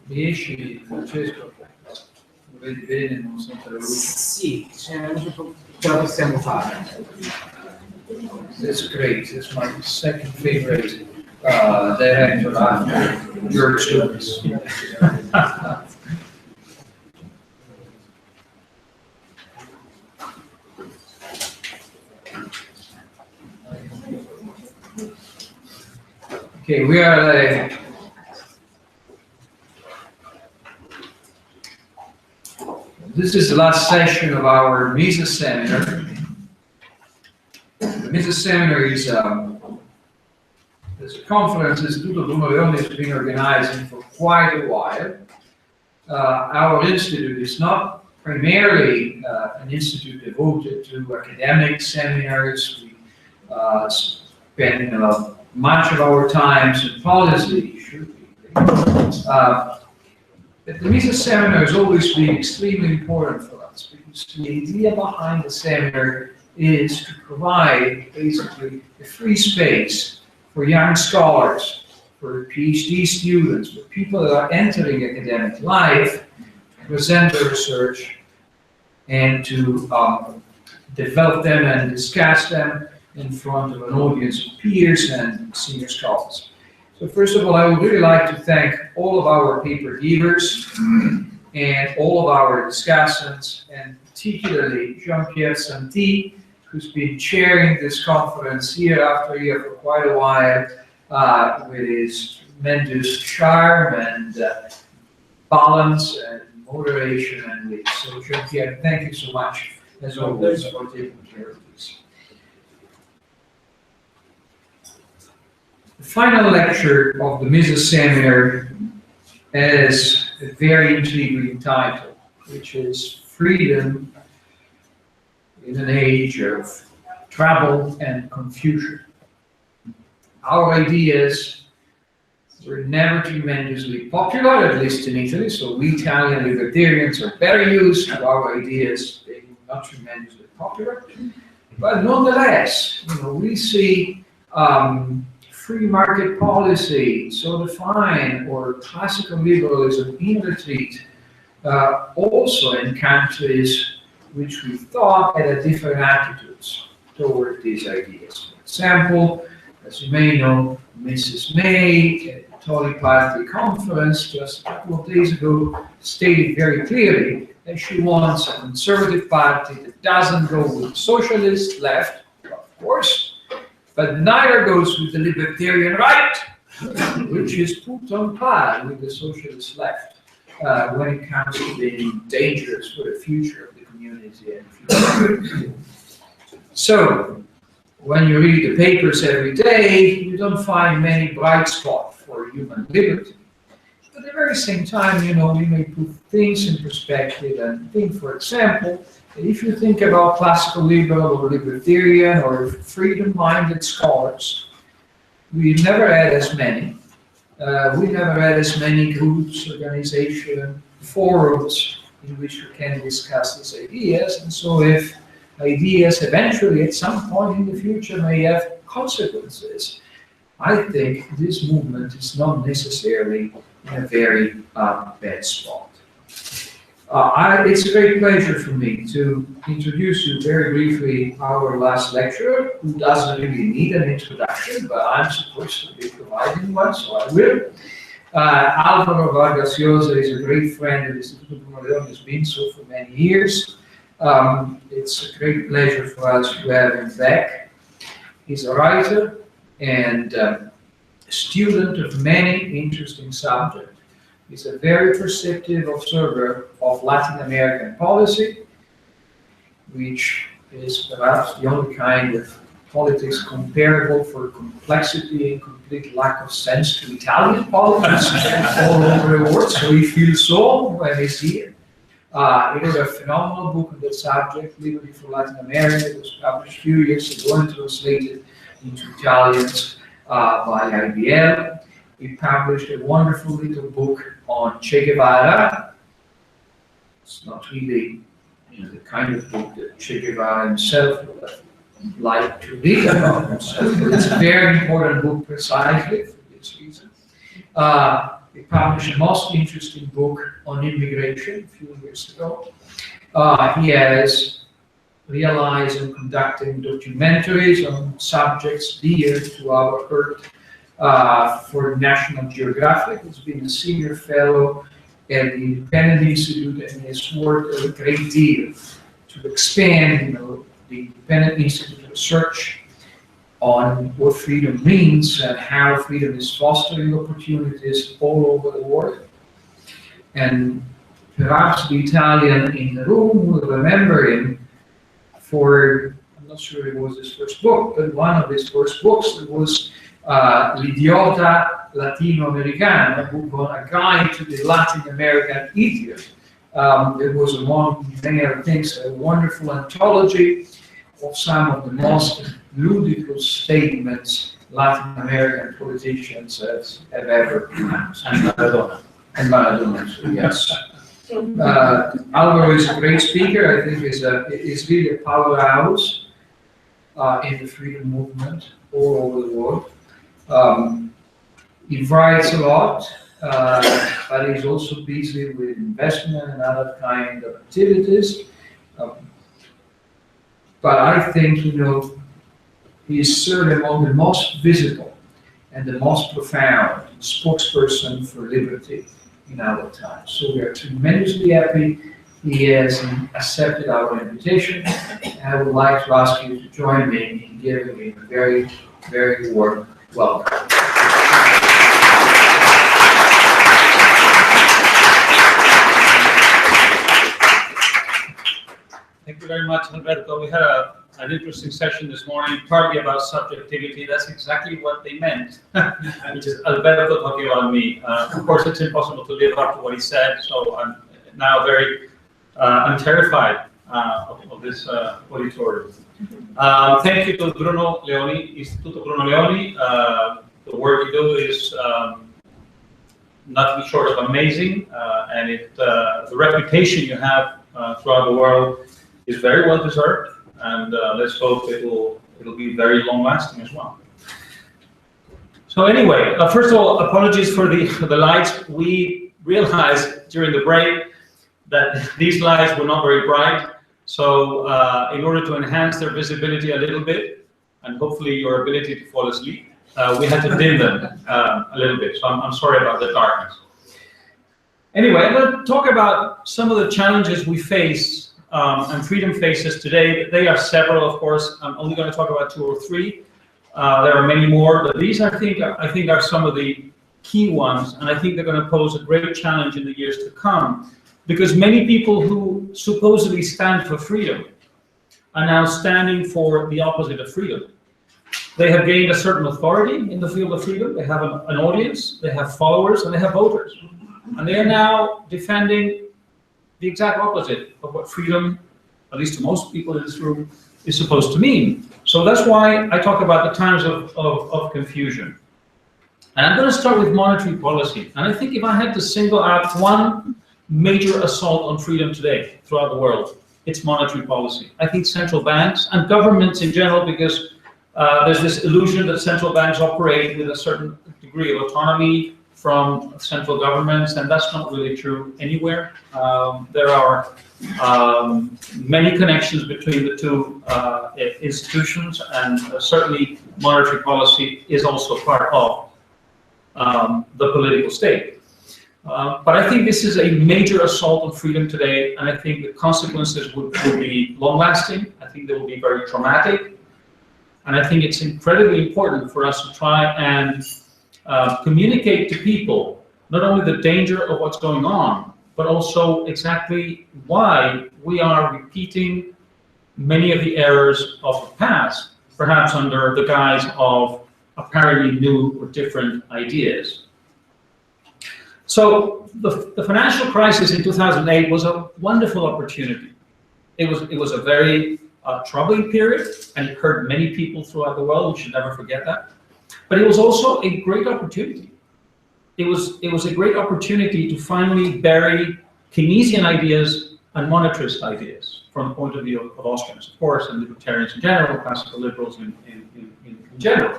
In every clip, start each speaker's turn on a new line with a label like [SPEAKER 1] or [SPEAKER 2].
[SPEAKER 1] Riesci, Francesco, vedi bene, non sono per lui.
[SPEAKER 2] Sì, ce la possiamo fare.
[SPEAKER 1] That's great. That's my second favorite director after your students. Okay, we are this is the last session of our MISA seminar. The MISA seminar is a conference Istituto Bruno Leoni has been organizing for quite a while. Our institute is not primarily an institute devoted to academic seminars. We spend much of our time in policy, but the MISA seminar has always been extremely important for us because the idea behind the seminar is to provide basically a free space for young scholars, for PhD students, for people that are entering academic life, to present their research and to develop them and discuss them in front of an audience of peers and senior scholars. So first of all, I would really like to thank all of our paper givers and all of our discussants, and particularly Jean-Pierre Santi, who's been chairing this conference year after year for quite a while with his tremendous charm and balance and moderation and wit. So Jean-Pierre, thank you so much, as always, for taking care of this. The final lecture of the MISA seminar has a very intriguing title, which is Freedom in an Age of Trouble and Confusion. Our ideas were never tremendously popular, at least in Italy, so we Italian libertarians are better used to our ideas being not tremendously popular. But nonetheless, we see free market policy, so defined, or classical liberalism in retreat, also in countries which we thought had different attitudes toward these ideas. For example, as you may know, Mrs. May at the Tory Party conference just a couple of days ago stated very clearly that she wants a conservative party that doesn't go with the socialist left, of course, but neither goes with the libertarian right, which is put on par with the socialist left when it comes to being dangerous for the future of the community and future. So, when you read the papers every day, you don't find many bright spots for human liberty. But at the very same time, we may put things in perspective and think, for example, that if you think about classical liberal or libertarian or freedom-minded scholars, we never had as many. We never had as many groups, organizations, forums in which we can discuss these ideas. And so if ideas eventually at some point in the future may have consequences, I think this movement is not necessarily in a very bad spot. It's a great pleasure for me to introduce you very briefly our last lecturer, who doesn't really need an introduction, but I'm supposed to be providing one, so I will. Alvaro Vargas Llosa is a great friend of Istituto Bruno Leoni, has been so for many years. It's a great pleasure for us to have him back. He's a writer and student of many interesting subjects. He's a very perceptive observer of Latin American policy, which is perhaps the only kind of politics comparable for complexity and complete lack of sense to Italian politics all over the world. So he feels so when he's here. It is a phenomenal book on that subject, Liquidity for Latin America. It was published a few years ago and translated into Italian by IBL. He published a wonderful little book on Che Guevara. It's not really the kind of book that Che Guevara himself would have liked to read about himself, but it's a very important book precisely for this reason. He published a most interesting book on immigration a few years ago. He has realized and conducting documentaries on subjects dear to our heart for National Geographic. He's been a senior fellow at the Independent Institute and has worked a great deal to expand, the Independent Institute research on what freedom means and how freedom is fostering opportunities all over the world. And perhaps the Italian in the room will remember him for, I'm not sure it was his first book, but one of his first books was L'idiota Latino-Americano, a book on a guide to the Latin American idiot. It was, among many other things, a wonderful anthology of some of the most ludicrous statements Latin American politicians have ever pronounced.
[SPEAKER 2] And Maradona.
[SPEAKER 1] And Maradona, so yes. Alvaro is a great speaker. I think is really a powerhouse in the freedom movement all over the world. He writes a lot, but he's also busy with investment and other kind of activities. But I think, he is certainly among the most visible and the most profound spokesperson for liberty in our time. So we are tremendously happy he has accepted our invitation. And I would like to ask you to join me in giving him a very, very warm welcome.
[SPEAKER 3] Thank you very much, Alberto. We had an interesting session this morning, partly about subjectivity. That's exactly what they meant, which is Alberto talking about me. Of course, it's impossible to live up to what he said, so I'm now I'm terrified of this auditorium. Thank you to Bruno Leoni, Istituto Bruno Leoni. The work you do is nothing short of amazing, and the reputation you have throughout the world is very well deserved, and let's hope it'll be very long lasting as well. So anyway, first of all, apologies for the lights. We realized during the break that these lights were not very bright, so in order to enhance their visibility a little bit and hopefully your ability to fall asleep, we had to dim them a little bit. So I'm sorry about the darkness. Anyway, I'm going to talk about some of the challenges we face and freedom faces today. They are several, of course. I'm only going to talk about 2 or 3. There are many more, but these I think are some of the key ones, and I think they're going to pose a great challenge in the years to come, because many people who supposedly stand for freedom are now standing for the opposite of freedom. They have gained a certain authority in the field of freedom. They have an audience, they have followers, and they have voters, and they are now defending the exact opposite of what freedom, at least to most people in this room, is supposed to mean. So that's why I talk about the times of confusion. And I'm going to start with monetary policy. And I think if I had to single out one major assault on freedom today throughout the world, it's monetary policy. I think central banks and governments in general, because there's this illusion that central banks operate with a certain degree of autonomy from central governments, and that's not really true anywhere. There are many connections between the two institutions, and certainly monetary policy is also part of the political state. But I think this is a major assault on freedom today, and I think the consequences will be long-lasting. I think they will be very traumatic, and I think it's incredibly important for us to try and communicate to people not only the danger of what's going on, but also exactly why we are repeating many of the errors of the past, perhaps under the guise of apparently new or different ideas. So the financial crisis in 2008 was a wonderful opportunity. It was a very troubling period, and it hurt many people throughout the world. We should never forget that. But it was also a great opportunity. It was a great opportunity to finally bury Keynesian ideas and monetarist ideas from the point of view of Austrians, of course, and libertarians in general, classical liberals in general.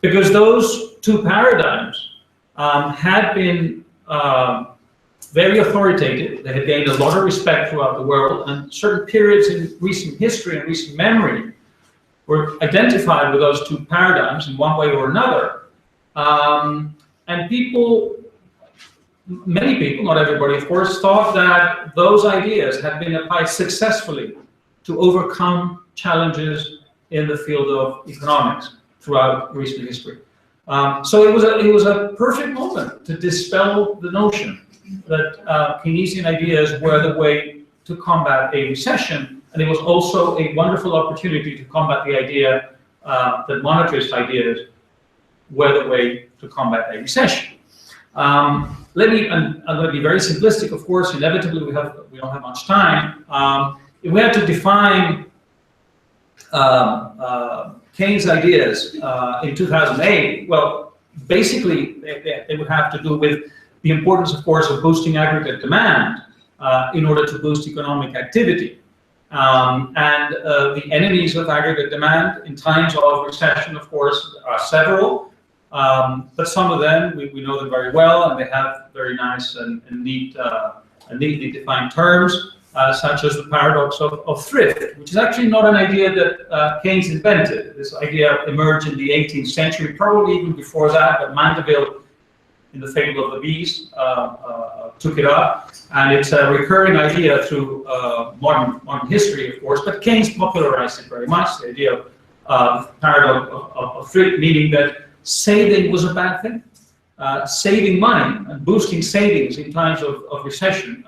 [SPEAKER 3] Because those two paradigms had been very authoritative. They had gained a lot of respect throughout the world, and certain periods in recent history and recent memory were identified with those two paradigms in one way or another. And people, many people, not everybody of course, thought that those ideas had been applied successfully to overcome challenges in the field of economics throughout recent history. So it was a perfect moment to dispel the notion that Keynesian ideas were the way to combat a recession, and it was also a wonderful opportunity to combat the idea that monetarist ideas were the way to combat a recession. I'm going to be very simplistic, of course. Inevitably, we don't have much time. If we had to define Keynes' ideas in 2008, well, basically they would have to do with the importance, of course, of boosting aggregate demand in order to boost economic activity. And the enemies of aggregate demand in times of recession, of course, are several, but some of them, we know them very well, and they have very nice and neatly defined terms, such as the paradox of thrift, which is actually not an idea that Keynes invented. This idea emerged in the 18th century, probably even before that, but Mandeville, in the Fable of the Beast, took it up, and it's a recurring idea through modern history, of course, but Keynes popularized it very much, the idea of paradox of thrift, meaning that saving was a bad thing. Saving money and boosting savings in times of recession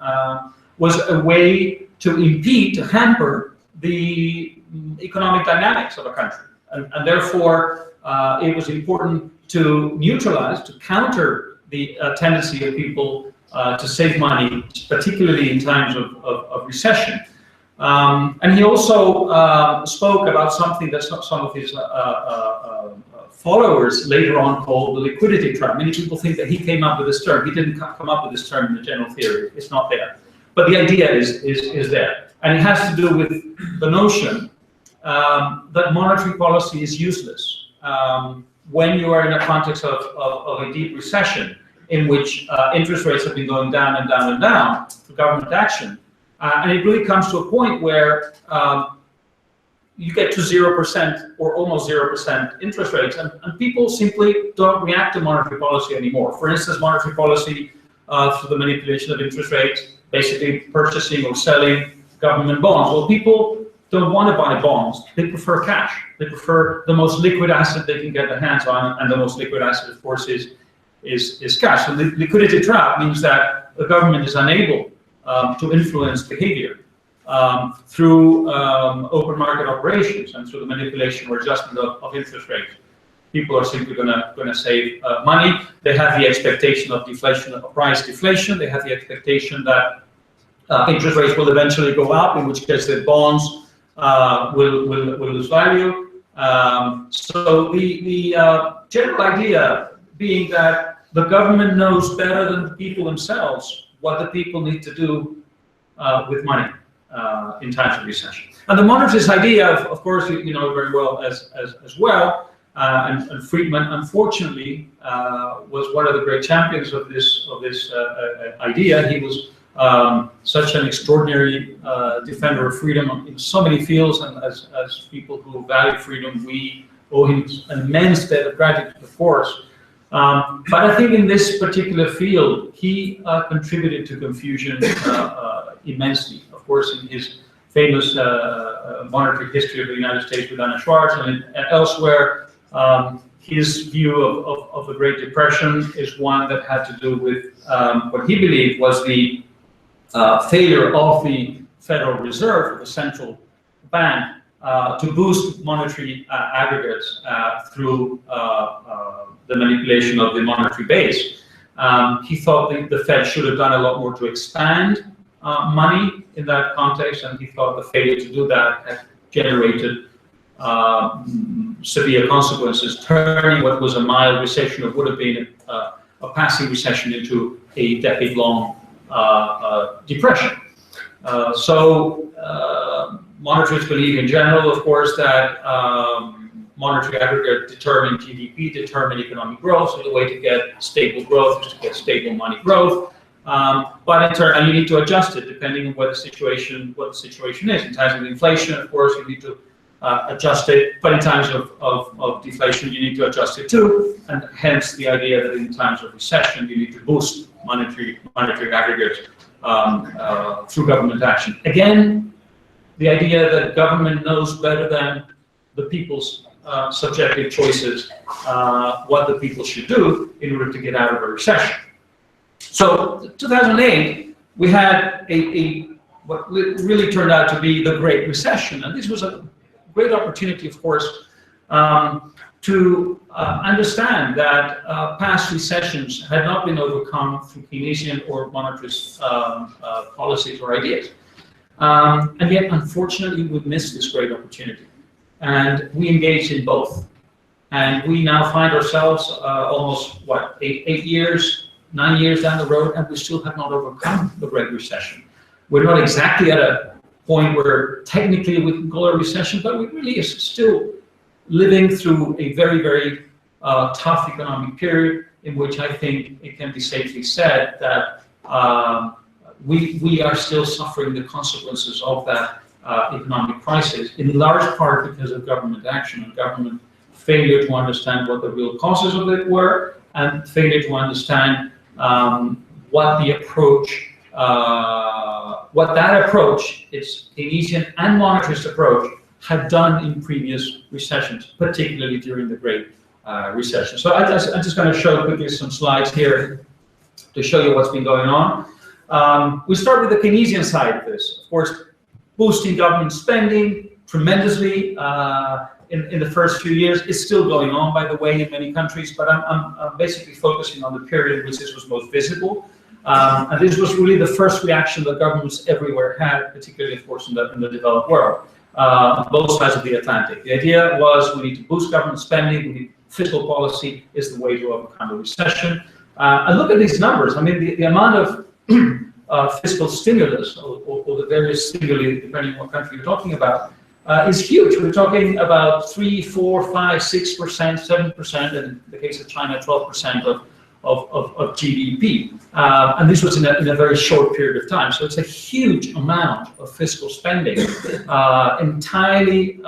[SPEAKER 3] was a way to impede, to hamper the economic dynamics of a country. And therefore, it was important to neutralize, to counter the tendency of people to save money, particularly in times of recession. And he also spoke about something that some of his followers later on called the liquidity trap. Many people think that he came up with this term. He didn't come up with this term in the general theory. It's not there. But the idea is there. And it has to do with the notion that monetary policy is useless when you are in a context of a deep recession in which interest rates have been going down and down and down for government action. And it really comes to a point where you get to 0% or almost 0% interest rates, and people simply don't react to monetary policy anymore. For instance, monetary policy through the manipulation of interest rates, basically purchasing or selling government bonds. Well, people don't want to buy bonds. They prefer cash. They prefer the most liquid asset they can get their hands on, and the most liquid asset, of course, is cash. So the liquidity trap means that the government is unable to influence behavior through open market operations and through the manipulation or adjustment of interest rates. People are simply going to save money. They have the expectation of deflation, of price deflation. They have the expectation that interest rates will eventually go up, in which case their bonds will lose value. So the general idea being that the government knows better than the people themselves what the people need to do with money in times of recession. And the monetarist idea, of course, you know very well as well, and Friedman, unfortunately, was one of the great champions of this idea. He was such an extraordinary defender of freedom in so many fields, and as people who value freedom, we owe him an immense debt of gratitude, of course. But I think in this particular field, he contributed to confusion immensely. Of course, in his famous monetary history of the United States with Anna Schwartz and elsewhere, his view of the Great Depression is one that had to do with what he believed was the failure of the Federal Reserve, the central bank, to boost monetary aggregates through the manipulation of the monetary base. He thought the Fed should have done a lot more to expand money in that context, and he thought the failure to do that had generated severe consequences, turning what was a mild recession or would have been a passing recession into a decade-long depression. So monetarists believe in general, of course, that monetary aggregate determine GDP, determine economic growth. So the way to get stable growth is to get stable money growth. But in turn, and you need to adjust it depending on what the situation is. In times of inflation, of course, you need to adjust it. But in times of deflation, you need to adjust it too. And hence the idea that in times of recession, you need to boost monetary aggregates through government action. Again, the idea that government knows better than the people's subjective choices what the people should do in order to get out of a recession. So 2008, we had what really turned out to be the Great Recession. And this was a great opportunity, of course, to understand that past recessions had not been overcome through Keynesian or monetarist policies or ideas. And yet, unfortunately, we missed this great opportunity. And we engaged in both. And we now find ourselves almost, 9 years down the road, and we still have not overcome the Great Recession. We're not exactly at a point where technically we can call it a recession, but we really are still living through a very, very tough economic period in which I think it can be safely said that we are still suffering the consequences of that economic crisis, in large part because of government action and government failure to understand what the real causes of it were, and failure to understand what the approach, what that approach, its Keynesian and monetarist approach, had done in previous recessions, particularly during the Great Recession. So I'm just going to show quickly some slides here to show you what's been going on. We start with the Keynesian side of this. Of course, boosting government spending tremendously in the first few years. It's still going on, by the way, in many countries, but I'm basically focusing on the period in which this was most visible. And this was really the first reaction that governments everywhere had, particularly, of course, in the developed world, on both sides of the Atlantic. The idea was we need to boost government spending, we need fiscal policy is the way to overcome a recession. And look at these numbers. I mean, the amount of fiscal stimulus, or the various stimuli, depending on what country you're talking about, is huge. We're talking about 3, 4, 5, 6%, 7%, and in the case of China, 12% of GDP. And this was in a very short period of time. So it's a huge amount of fiscal spending, entirely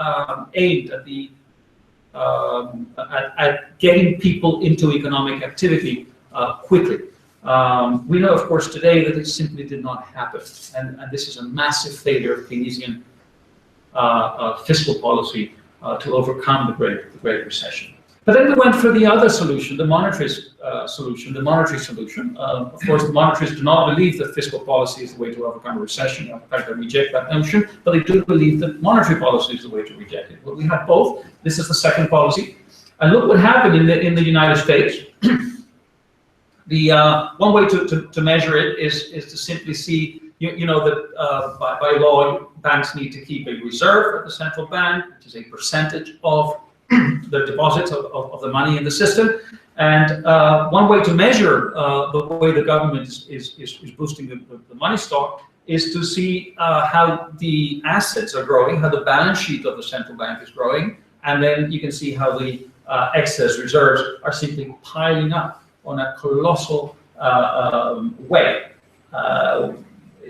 [SPEAKER 3] aimed at getting people into economic activity quickly. We know, of course, today that it simply did not happen. And this is a massive failure of Keynesian fiscal policy to overcome the Great Recession. But then we went for the other solution, the monetarist solution, the monetary solution. Of course, the monetarists do not believe that fiscal policy is the way to overcome a recession. In fact, they reject that notion, but they do believe that monetary policy is the way to reject it. Well, we have both. This is the second policy. And look what happened in the United States. The one way to measure it is to simply see, you know that by law, banks need to keep a reserve at the central bank, which is a percentage of the deposits of the money in the system. And one way to measure the way the government is boosting the money stock is to see how the assets are growing, how the balance sheet of the central bank is growing, and then you can see how the excess reserves are simply piling up on a colossal way.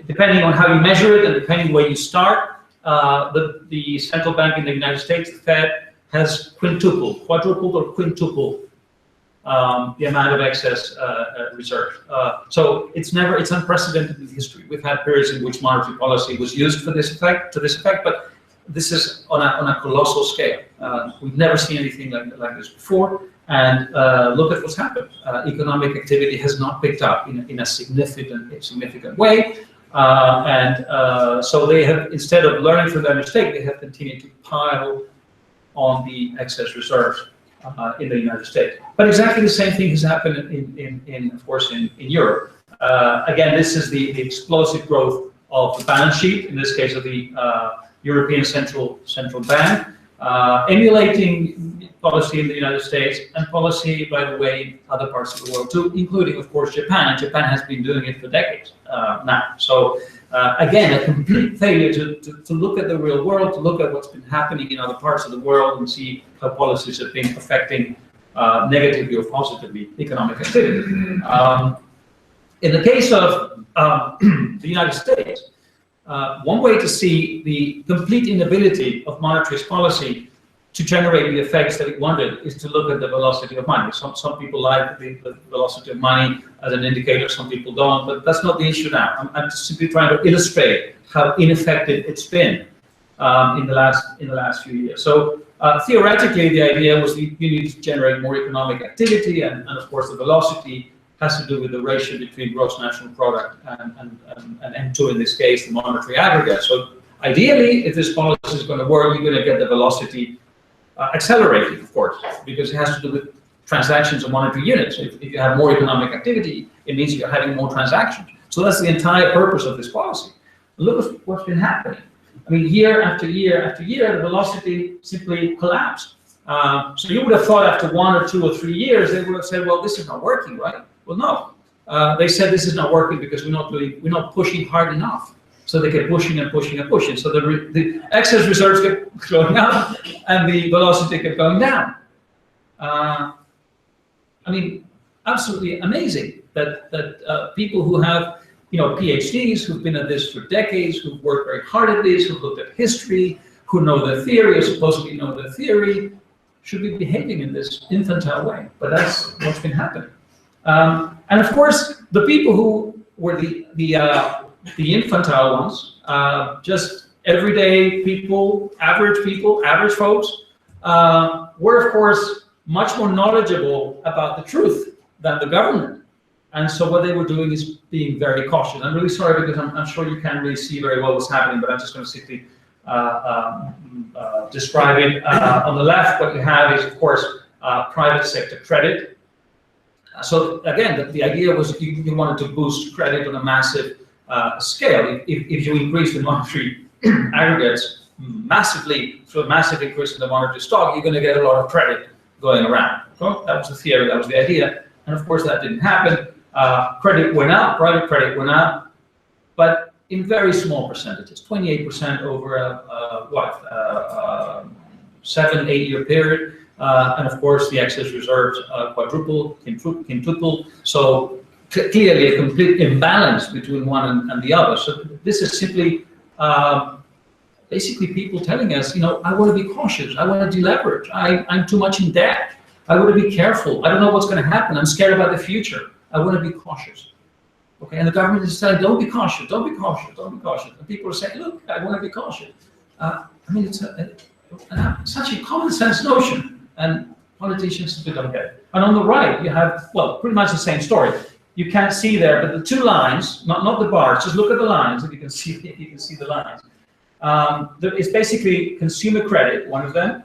[SPEAKER 3] Depending on how you measure it and depending where you start, the central bank in the United States, the Fed, has quadrupled or quintupled the amount of excess reserve. So it's unprecedented in history. We've had periods in which monetary policy was used to this effect, but this is on a colossal scale. We've never seen anything like this before. And look at what's happened. Economic activity has not picked up in a significant way. So they have, instead of learning from their mistake, they have continued to pile on the excess reserves in the United States. But exactly the same thing has happened of course, in Europe. Again, this is the explosive growth of the balance sheet, in this case of the European Central Bank, emulating policy in the United States, and policy, by the way, in other parts of the world too, including, of course, Japan. And Japan has been doing it for decades now. So again, a complete failure to look at the real world, to look at what's been happening in other parts of the world and see how policies have been affecting negatively or positively economic activity. In the case of the United States, one way to see the complete inability of monetary policy to generate the effects that it wanted is to look at the velocity of money. Some people like the velocity of money as an indicator, some people don't, but that's not the issue now. I'm just simply trying to illustrate how ineffective it's been in the last few years. So theoretically, the idea was that you need to generate more economic activity, and of course the velocity has to do with the ratio between gross national product and M2, in this case, the monetary aggregate. So ideally, if this policy is going to work, you're going to get the velocity accelerating, of course, because it has to do with transactions of monetary units. If you have more economic activity, it means you're having more transactions. So that's the entire purpose of this policy. Look at what's been happening. I mean, year after year after year, the velocity simply collapsed. So you would have thought after 1 or 2 or 3 years, they would have said, well, this is not working, right? Well, no. They said this is not working because we're not pushing hard enough. So they kept pushing and pushing and pushing. So the excess reserves kept going up and the velocity kept going down. I mean, absolutely amazing that people who have PhDs, who've been at this for decades, who've worked very hard at this, who've looked at history, who know the theory, or supposedly know the theory, should be behaving in this infantile way. But that's what's been happening. And of course, the people who were the infantile ones, just everyday people, average folks, were of course much more knowledgeable about the truth than the government. And so what they were doing is being very cautious. I'm really sorry because I'm sure you can't really see very well what's happening, but I'm just going to simply describe it. On the left, what you have is, of course, private sector credit. So again, the idea was you wanted to boost credit on a massive scale. If you increase the monetary aggregates massively through a massive increase in the monetary stock, you're going to get a lot of credit going around. So that was the theory, that was the idea. And of course, that didn't happen. Credit went up, private credit went up, but in very small percentages, 28% over a 7-8 year period. And of course, the excess reserves quadruple, quintuple. So clearly a complete imbalance between one and the other. So this is simply basically people telling us, I want to be cautious. I want to deleverage. I'm too much in debt. I want to be careful. I don't know what's going to happen. I'm scared about the future. I want to be cautious. Okay, and the government is saying, don't be cautious, don't be cautious, don't be cautious. And people are saying, look, I want to be cautious. I mean, it's such a common sense notion, and politicians simply don't get it. And on the right, you have, well, pretty much the same story. You can't see there, but the two lines, not the bars, just look at the lines, if you can see the lines. It's basically consumer credit, one of them,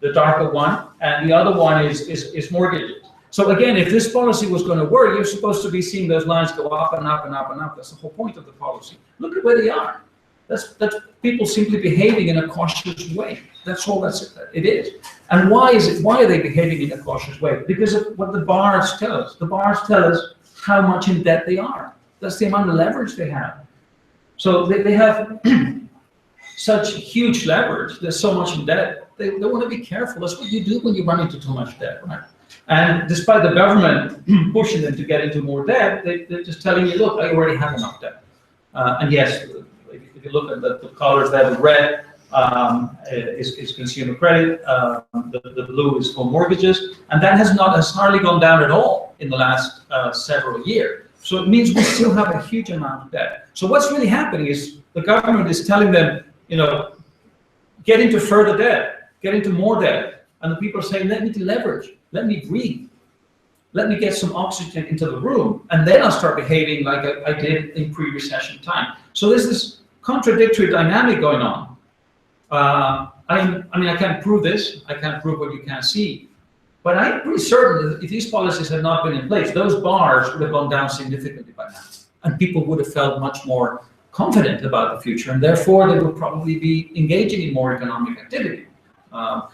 [SPEAKER 3] the darker one, and the other one is mortgages. So again, if this policy was going to work, you're supposed to be seeing those lines go up and up and up and up. That's the whole point of the policy. Look at where they are. That's people simply behaving in a cautious way. That's all it is. And why are they behaving in a cautious way? Because of what the bars tell us. The bars tell us how much in debt they are. That's the amount of leverage they have. So they have such huge leverage. There's so much in debt. They want to be careful. That's what you do when you run into too much debt, right? And despite the government pushing them to get into more debt, they're just telling you, look, I already have enough debt. And yes, if you look at the colors there, the red is consumer credit, the blue is for mortgages, and that has hardly gone down at all in the last several years. So it means we still have a huge amount of debt. So what's really happening is the government is telling them, get into further debt, get into more debt, and the people are saying, let me deleverage. Let me breathe. Let me get some oxygen into the room, and then I'll start behaving like I did in pre-recession time. So there's this contradictory dynamic going on. I mean, I can't prove this. I can't prove what you can't see. But I'm pretty certain that if these policies had not been in place, those bars would have gone down significantly by now, and people would have felt much more confident about the future, and therefore they would probably be engaging in more economic activity.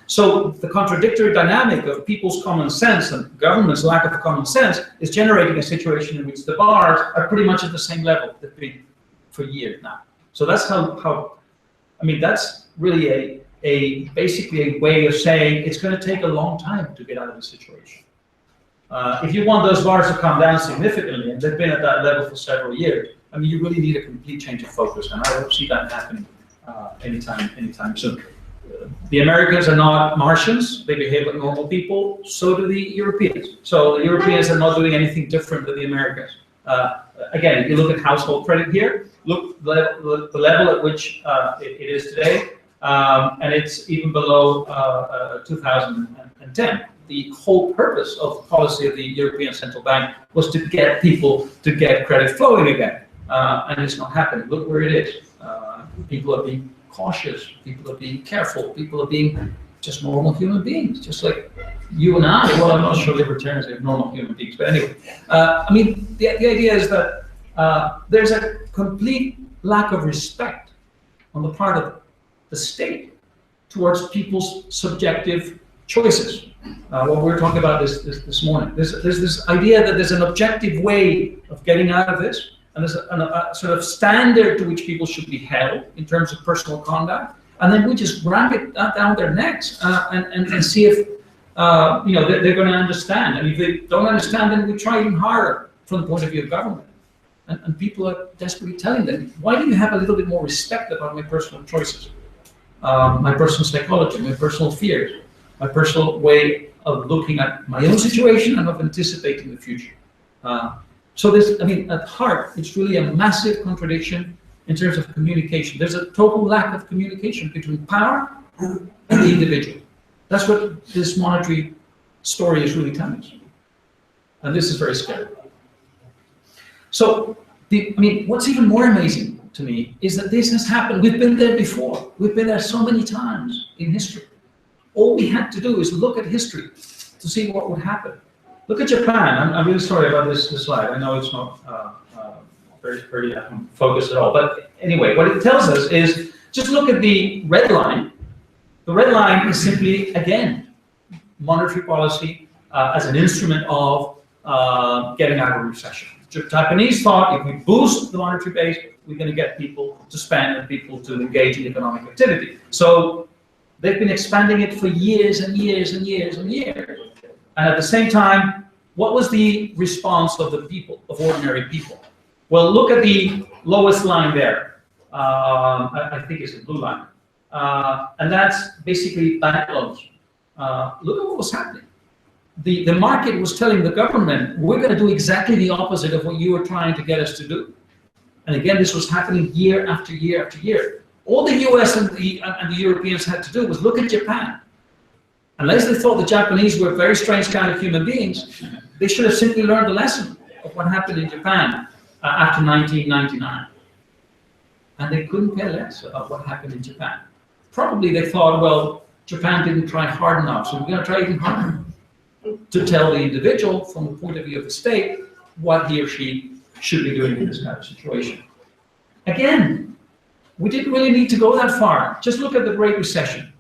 [SPEAKER 3] So the contradictory dynamic of people's common sense and government's lack of common sense is generating a situation in which the bars are pretty much at the same level they've been for years now. So that's how I mean, that's really basically a way of saying it's going to take a long time to get out of the situation. If you want those bars to come down significantly, and they've been at that level for several years, I mean, you really need a complete change of focus, and I don't see that happening anytime soon. The Americans are not Martians; they behave like normal people. So do the Europeans. So the Europeans are not doing anything different than the Americans. Again, if you look at household credit here, look the level at which it is today, and it's even below 2010. The whole purpose of the policy of the European Central Bank was to get people to get credit flowing again, and it's not happening. Look where it is. People are being cautious. People are being careful. People are being just normal human beings, just like you and I. Well, I'm not sure libertarians are normal human beings, but anyway. I mean, the idea is that there's a complete lack of respect on the part of the state towards people's subjective choices. What we're talking about this morning. There's this idea that there's an objective way of getting out of this, and there's a sort of standard to which people should be held in terms of personal conduct, and then we just ram it down their necks and see if they're going to understand. And if they don't understand, then we try even harder from the point of view of government. And people are desperately telling them, why do you have a little bit more respect about my personal choices, my personal psychology, my personal fears, my personal way of looking at my own situation and of anticipating the future. So this, I mean, at heart, it's really a massive contradiction in terms of communication. There's a total lack of communication between power and the individual. That's what this monetary story is really telling us. And this is very scary. So, what's even more amazing to me is that this has happened. We've been there before. We've been there so many times in history. All we had to do is look at history to see what would happen. Look at Japan. I'm really sorry about this slide. I know it's not very focused at all. But anyway, what it tells us is just look at the red line. The red line is simply, again, monetary policy as an instrument of getting out of a recession. The Japanese thought if we boost the monetary base, we're going to get people to spend and people to engage in economic activity. So they've been expanding it for years and years and years and years. And at the same time, what was the response of the people, of ordinary people? Well, look at the lowest line there. I think it's the blue line. And that's basically bank loans. Look at what was happening. The market was telling the government, we're going to do exactly the opposite of what you were trying to get us to do. And again, this was happening year after year after year. All the US and the Europeans had to do was look at Japan. Unless they thought the Japanese were very strange kind of human beings, they should have simply learned the lesson of what happened in Japan after 1999. And they couldn't care less about what happened in Japan. Probably they thought, well, Japan didn't try hard enough, so we're going to try even harder to tell the individual, from the point of view of the state, what he or she should be doing in this kind of situation. Again, we didn't really need to go that far. Just look at the Great Recession,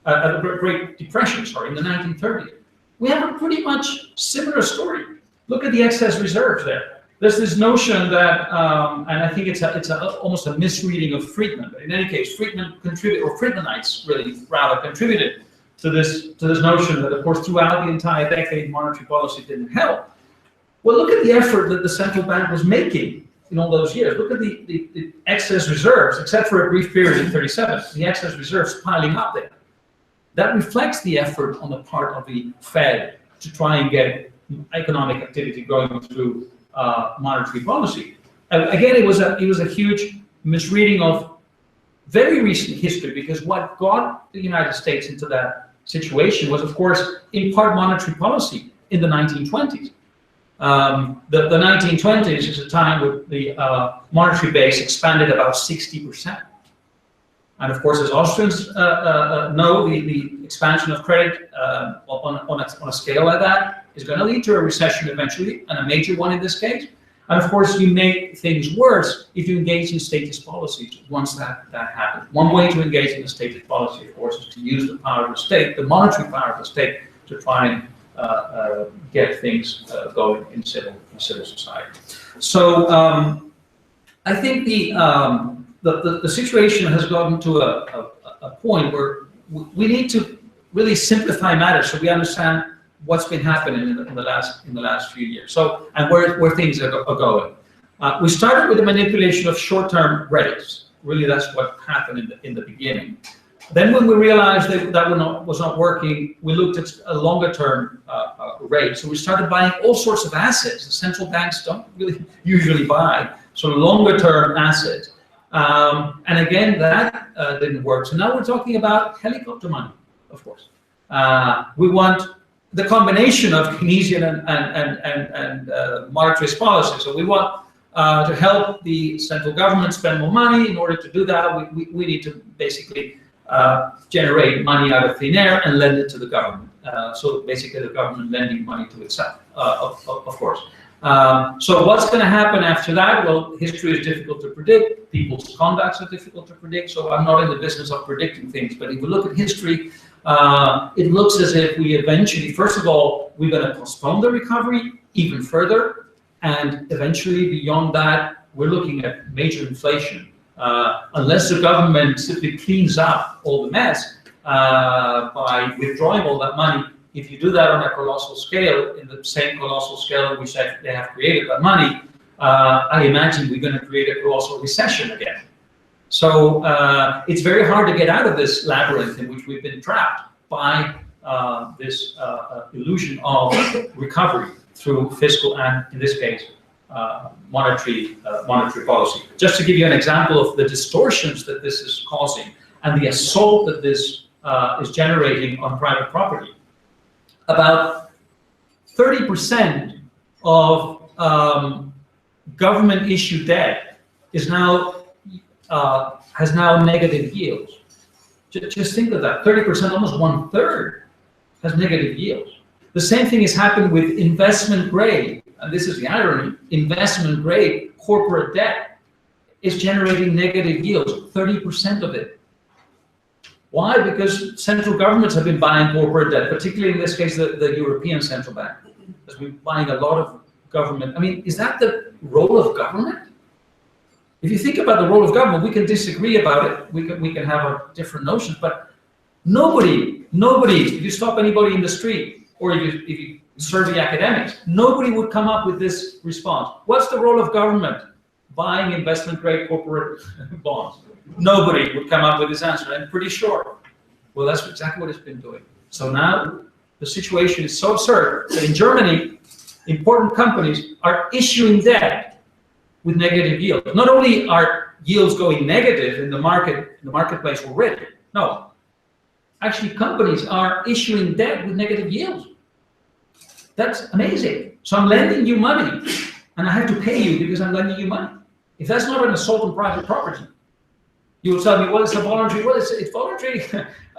[SPEAKER 3] the Great Depression, sorry, in the 1930s. We have a pretty much similar story. Look at the excess reserves there. There's this notion that, and I think it's almost a misreading of Friedman, but in any case, Friedman contributed, or Friedmanites really rather contributed to this notion that, of course, throughout the entire decade, monetary policy didn't help. Well, look at the effort that the central bank was making in all those years. Look at the excess reserves, except for a brief period in 37, the excess reserves piling up there. That reflects the effort on the part of the Fed to try and get economic activity going through monetary policy. Again, it was a huge misreading of very recent history, because what got the United States into that situation was, of course, in part monetary policy in the 1920s. The 1920s is a time where the monetary base expanded about 60%. And of course, as Austrians know, the expansion of credit on a scale like that is going to lead to a recession eventually, and a major one in this case. And of course, you make things worse if you engage in statist policies once that happens. One way to engage in a statist policy, of course, is to use the power of the state, the monetary power of the state, to try and get things going in civil society. So I think the situation has gotten to a point where we need to really simplify matters so we understand what's been happening in the last few years. So, and where things are going. We started with the manipulation of short-term rates. Really, that's what happened in the beginning. Then when we realized that was not working, we looked at a longer-term rate. So we started buying all sorts of assets. The central banks don't really usually buy sort of longer-term assets. And again, that didn't work. So now we're talking about helicopter money, of course. We want the combination of Keynesian and monetarist policy. So we want to help the central government spend more money. In order to do that, we need to basically generate money out of thin air and lend it to the government. So basically the government lending money to itself, of course. So what's going to happen after that? Well, history is difficult to predict. People's conducts are difficult to predict. So I'm not in the business of predicting things. But if we look at history, it looks as if we eventually, first of all, we're going to postpone the recovery even further. And eventually, beyond that, we're looking at major inflation. Unless the government simply cleans up all the mess by withdrawing all that money. If you do that on a colossal scale, in the same colossal scale in which they have created that money, I imagine we're going to create a colossal recession again. So it's very hard to get out of this labyrinth in which we've been trapped by this illusion of recovery through fiscal and, in this case, monetary policy. Just to give you an example of the distortions that this is causing and the assault that this is generating on private property. About 30% of government-issued debt is now has now negative yields. Just think of that. 30%, almost 1/3, has negative yields. The same thing is happening with investment grade, and this is the irony. Investment grade corporate debt is generating negative yields. 30% of it. Why? Because central governments have been buying corporate debt, particularly in this case, the European Central Bank has been buying a lot of government. I mean, is that the role of government? If you think about the role of government, we can disagree about it. We can have our different notions, but nobody, if you stop anybody in the street, or if you survey academics, nobody would come up with this response. What's the role of government? Buying investment-grade corporate bonds. Nobody would come up with this answer, I'm pretty sure. Well, that's exactly what it's been doing. So now the situation is so absurd that in Germany, important companies are issuing debt with negative yields. Not only are yields going negative in the marketplace already, no. Actually, companies are issuing debt with negative yields. That's amazing. So I'm lending you money, and I have to pay you because I'm lending you money. If that's not an assault on private property, you will tell me, well, it's a voluntary. Well, it's voluntary.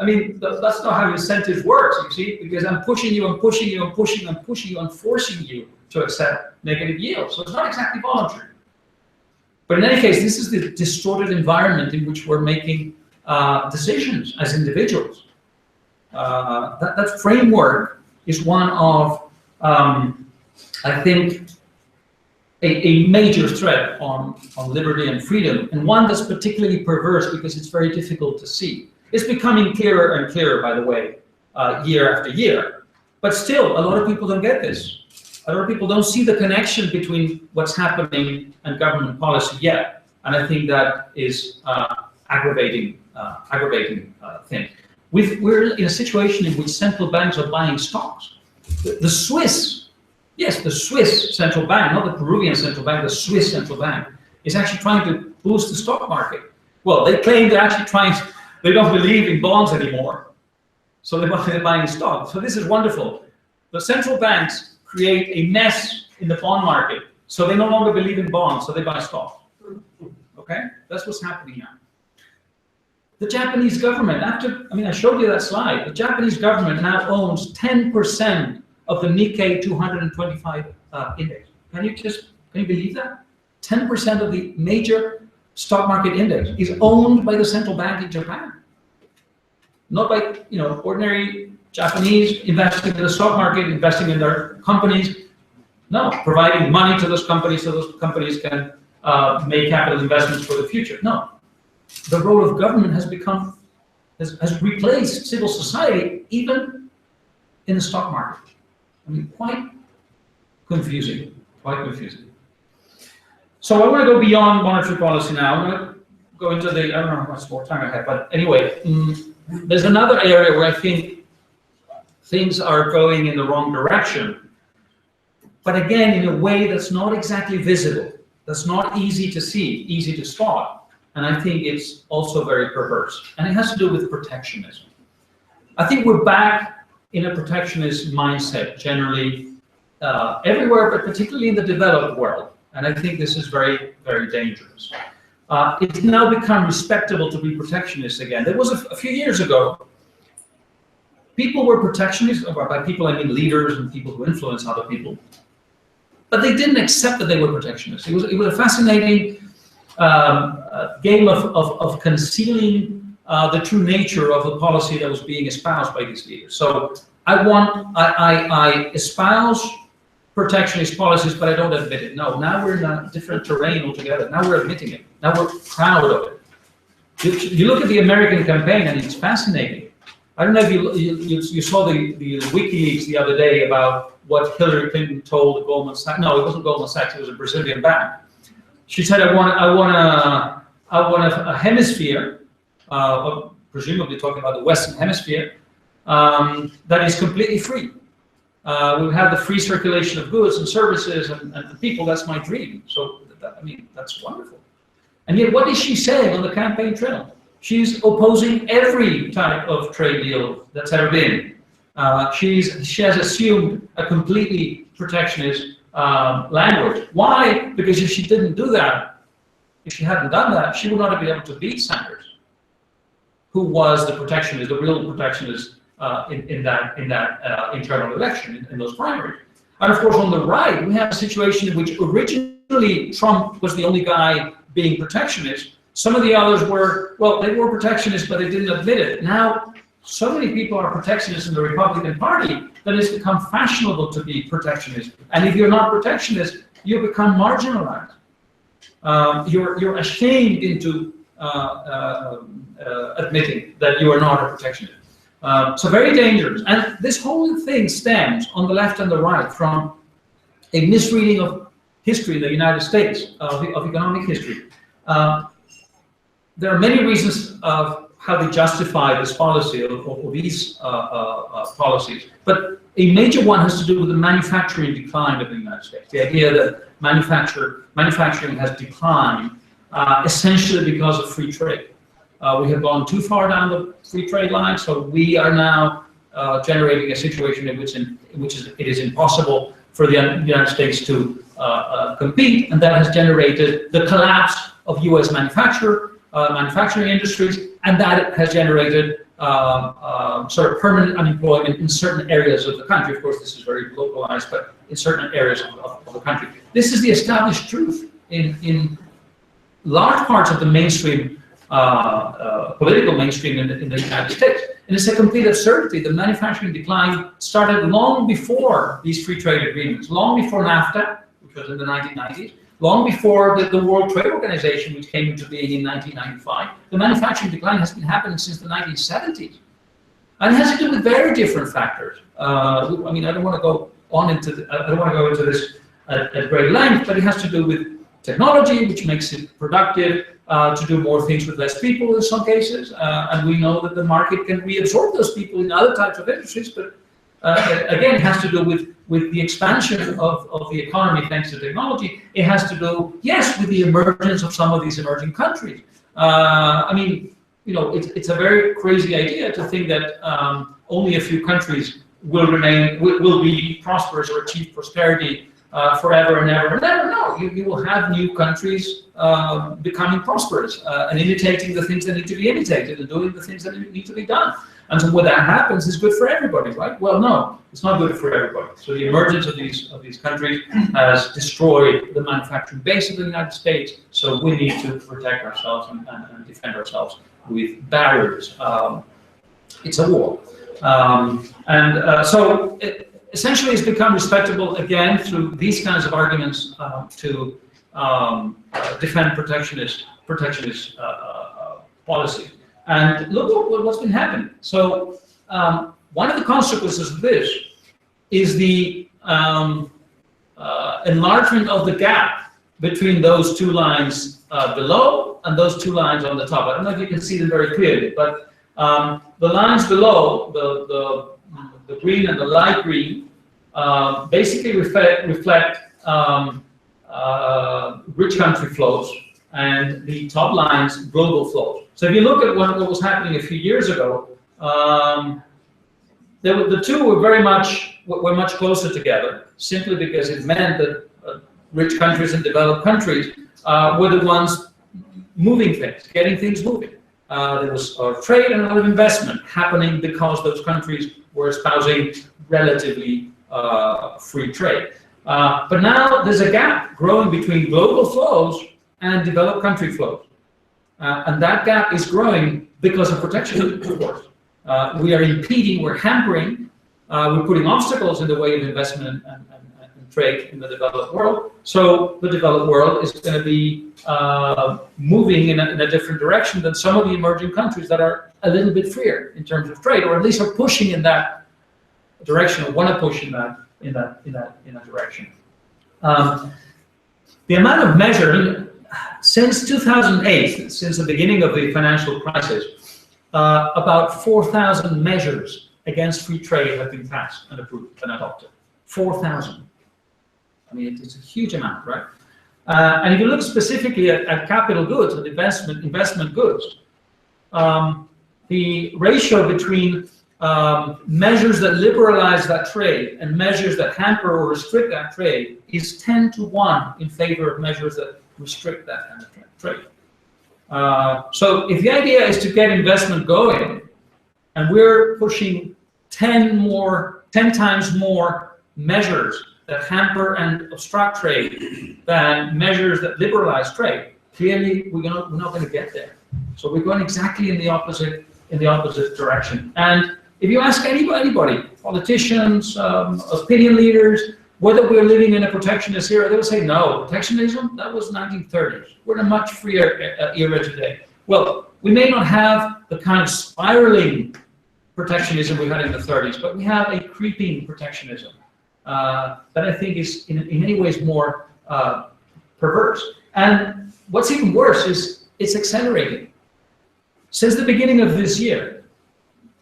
[SPEAKER 3] I mean, that's not how incentives works, you see, because I'm pushing you, I'm pushing you, I'm pushing, I'm pushing you, I'm forcing you to accept negative yields. So it's not exactly voluntary. But in any case, this is the distorted environment in which we're making decisions as individuals. That framework is one of, I think, a major threat on liberty and freedom, and one that's particularly perverse because it's very difficult to see. It's becoming clearer and clearer, by the way, year after year. But still, a lot of people don't get this. A lot of people don't see the connection between what's happening and government policy yet. And I think that is aggravating thing. We're in a situation in which central banks are buying stocks. The Swiss central bank, not the Peruvian central bank, the Swiss central bank, is actually trying to boost the stock market. Well, they claim they're actually they don't believe in bonds anymore. So they're buying stocks. So this is wonderful. The central banks create a mess in the bond market. So they no longer believe in bonds, so they buy stocks. Okay? That's what's happening now. The Japanese government, I showed you that slide. The Japanese government now owns 10% of the Nikkei 225 index. Can you just
[SPEAKER 4] Can you believe that? 10% of the major stock market index is owned by the central bank in Japan. Not by, ordinary Japanese investing in the stock market, investing in their companies. No, providing money to those companies so those companies can make capital investments for the future. No, the role of government has replaced civil society, even in the stock market. I mean, quite confusing. So I want to go beyond monetary policy now. I'm going to go into I don't know how much more time I have, but anyway, there's another area where I think things are going in the wrong direction. But again, in a way that's not exactly visible, that's not easy to see, easy to spot. And I think it's also very perverse. And it has to do with protectionism. I think we're back in a protectionist mindset generally everywhere, but particularly in the developed world. And I think this is very, very dangerous. It's now become respectable to be protectionist again. There was a few years ago, people were protectionist, by people I mean leaders and people who influence other people, but they didn't accept that they were protectionist. It was a fascinating game of concealing the true nature of the policy that was being espoused by these leaders. So I espouse protectionist policies, but I don't admit it. No, now we're in a different terrain altogether. Now we're admitting it. Now we're proud of it. You look at the American campaign, and it's fascinating. I don't know if you saw the WikiLeaks the other day about what Hillary Clinton told Goldman Sachs. No, it wasn't Goldman Sachs. It was a Brazilian bank. She said, "I want a hemisphere, presumably talking about the Western Hemisphere, that is completely free. We'll have the free circulation of goods and services and people. That's my dream." So, that's wonderful. And yet, what is she saying on the campaign trail? She's opposing every type of trade deal that's ever been. She has assumed a completely protectionist language. Why? Because if she didn't do that, if she hadn't done that, she would not have been able to beat Sanders, who was the protectionist, the real protectionist in that internal election, in those primaries. And of course, on the right, we have a situation in which originally Trump was the only guy being protectionist. Some of the others were, well, they were protectionists, but they didn't admit it. Now, so many people are protectionists in the Republican Party that it's become fashionable to be protectionist. And if you're not protectionist, you become marginalized. You're ashamed into admitting that you are not a protectionist. So very dangerous. And this whole thing stems on the left and the right from a misreading of history in the United States, of economic history. There are many reasons of how they justify this policy or these policies, but a major one has to do with the manufacturing decline of the United States. The idea that manufacturing has declined essentially because of free trade. We have gone too far down the free trade line, so we are now generating a situation in which it is impossible for the United States to compete, and that has generated the collapse of U.S. manufacturing industries, and that has generated sort of permanent unemployment in certain areas of the country. Of course, this is very localized, but in certain areas of the country. This is the established truth in large parts of the mainstream, political mainstream in the United States. And it's a complete absurdity. The manufacturing decline started long before these free trade agreements, long before NAFTA, which was in the 1990s, long before the World Trade Organization, which came into being in 1995. The manufacturing decline has been happening since the 1970s. And it has to do with very different factors. I don't want to go into this at great length, but it has to do with technology, which makes it productive to do more things with less people in some cases. And we know that the market can reabsorb those people in other types of industries, but again, it has to do with the expansion of the economy thanks to technology. It has to do, yes, with the emergence of some of these emerging countries. It's a very crazy idea to think that only a few countries will be prosperous or achieve prosperity forever and ever and ever. No, you will have new countries becoming prosperous and imitating the things that need to be imitated and doing the things that need to be done. And so when that happens, it's good for everybody, right? Well, no, it's not good for everybody. So the emergence of these countries has destroyed the manufacturing base of the United States. So we need to protect ourselves and defend ourselves with barriers. It's a war. So essentially it's become respectable again through these kinds of arguments to defend protectionist policy. And look what's been happening. So one of the consequences of this is the enlargement of the gap between those two lines below and those two lines on the top. I don't know if you can see them very clearly, but the lines below, the green and the light green, basically reflect rich country flows, and the top lines, global flows. So if you look at what was happening a few years ago, the two were much closer together, simply because it meant that rich countries and developed countries were the ones moving things, getting things moving. There was trade and a lot of investment happening because those countries were espousing relatively free trade. But now there's a gap growing between global flows and developed country flows. And that gap is growing because of protectionism, of course. We are impeding, we're hampering, we're putting obstacles in the way of investment and trade in the developed world. So the developed world is going to be moving in a different direction than some of the emerging countries that are a little bit freer in terms of trade, or at least are pushing in that direction, or want to push in that direction. The amount of measure, since 2008, since the beginning of the financial crisis, about 4,000 measures against free trade have been passed and approved and adopted. 4,000. I mean, it's a huge amount, right? And if you look specifically at capital goods and investment goods, the ratio between measures that liberalize that trade and measures that hamper or restrict that trade is 10-to-1 in favor of measures that restrict that kind of trade. So if the idea is to get investment going, and we're pushing 10 times more measures that hamper and obstruct trade than measures that liberalize trade, clearly we're not going to get there. So we're going exactly in the opposite direction. And if you ask anybody, politicians, opinion leaders, whether we're living in a protectionist era, they will say no. Protectionism, that was 1930s. We're in a much freer era today. Well, we may not have the kind of spiraling protectionism we had in the 30s, but we have a creeping protectionism that I think is in many ways more perverse. And what's even worse is it's accelerating. Since the beginning of this year,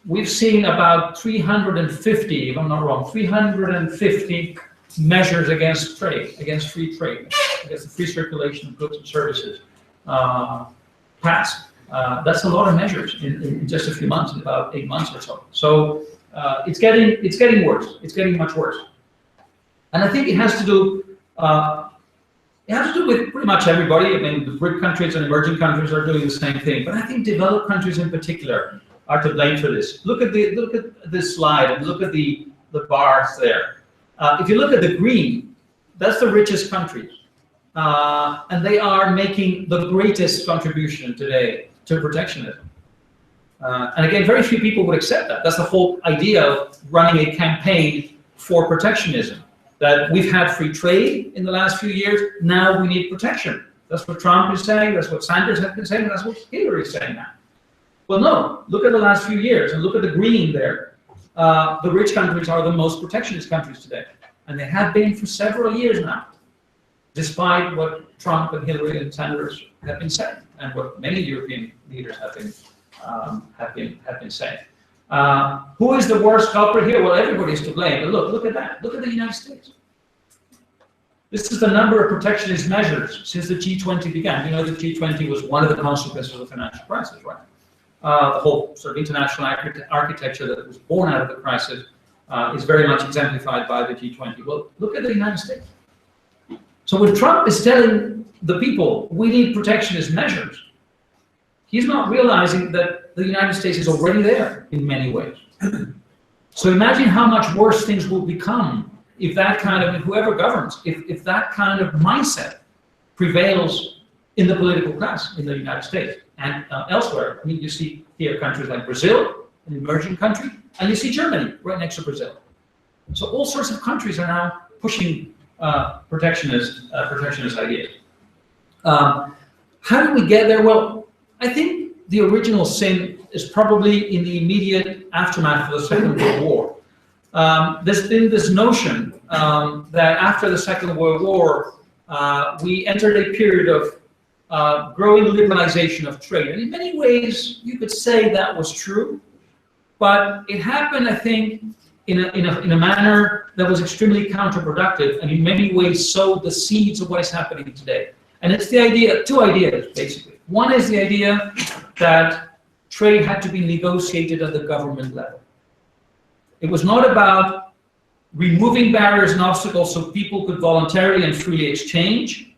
[SPEAKER 4] we've seen about 350, if I'm not wrong, 350 measures against trade, against free trade, against the free circulation of goods and services passed. That's a lot of measures in just a few months, in about 8 months or so. So it's getting worse. It's getting much worse. And I think it has to do with pretty much everybody. I mean, the BRIC countries and emerging countries are doing the same thing, but I think developed countries in particular are to blame for this. Look at this slide and look at the bars there. If you look at the green, that's the richest countries, and they are making the greatest contribution today to protectionism. And again, very few people would accept that. That's the whole idea of running a campaign for protectionism. That we've had free trade in the last few years, now we need protection. That's what Trump is saying, that's what Sanders has been saying, that's what Hillary is saying now. Well, no, look at the last few years and look at the green there. The rich countries are the most protectionist countries today. And they have been for several years now, despite what Trump and Hillary and Sanders have been saying, and what many European leaders have been saying. Who is the worst culprit here? Well, everybody's to blame. But look at that. Look at the United States. This is the number of protectionist measures since the G20 began. You know, the G20 was one of the consequences of the financial crisis, right? The whole sort of international architecture that was born out of the crisis is very much exemplified by the G20. Well, look at the United States. So when Trump is telling the people, we need protectionist measures, he's not realizing that the United States is already there in many ways. So imagine how much worse things will become if that kind of, whoever governs, if that kind of mindset prevails in the political class in the United States and elsewhere. I mean, you see here countries like Brazil, an emerging country, and you see Germany right next to Brazil. So all sorts of countries are now pushing protectionist ideas. How do we get there? Well, I think the original sin is probably in the immediate aftermath of the Second World War. There's been this notion that after the Second World War, we entered a period of growing liberalization of trade. And in many ways, you could say that was true, but it happened, I think, in a manner that was extremely counterproductive, and in many ways sowed the seeds of what is happening today. And it's the idea, two ideas, basically. One is the idea that trade had to be negotiated at the government level. It was not about removing barriers and obstacles so people could voluntarily and freely exchange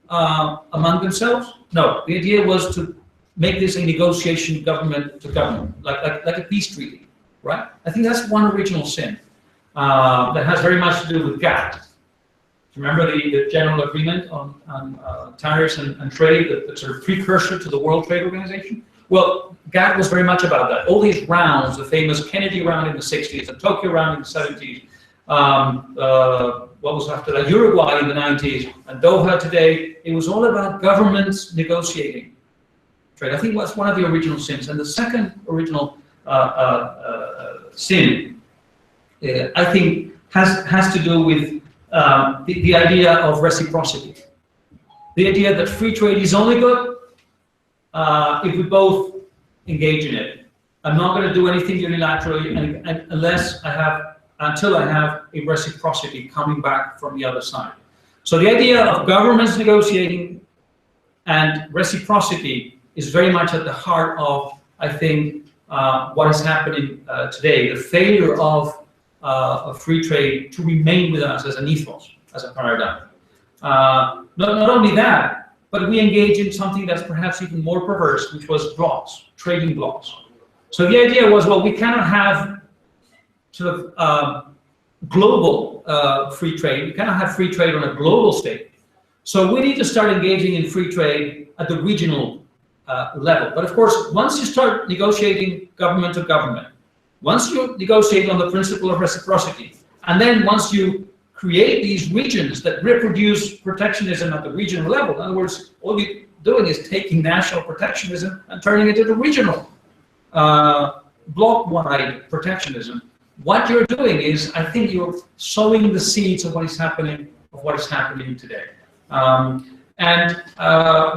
[SPEAKER 4] among themselves. No, the idea was to make this a negotiation government to government, like a peace treaty, right? I think that's one original sin that has very much to do with GATT. Remember the general agreement on tariffs and trade, the sort of precursor to the World Trade Organization? Well, GATT was very much about that. All these rounds, the famous Kennedy round in the 60s, the Tokyo round in the 70s, what was after that, Uruguay in the 90s, and Doha today, it was all about governments negotiating trade. I think that's one of the original sins. And the second original sin, I think, has to do with the idea of reciprocity. The idea that free trade is only good if we both engage in it. I'm not going to do anything unilaterally until I have a reciprocity coming back from the other side. So the idea of governments negotiating and reciprocity is very much at the heart of, I think, what is happening today, the failure of free trade to remain with us as an ethos, as a paradigm. Not only that, but we engage in something that's perhaps even more perverse, which was blocks, trading blocks. So the idea was, well, we cannot have sort of global free trade. We cannot have free trade on a global stage. So we need to start engaging in free trade at the regional level. But of course, once you start negotiating government to government, once you negotiate on the principle of reciprocity, and then once you create these regions that reproduce protectionism at the regional level, in other words, all you're doing is taking national protectionism and turning it into regional, block-wide protectionism. What you're doing is, I think, you're sowing the seeds of what is happening today.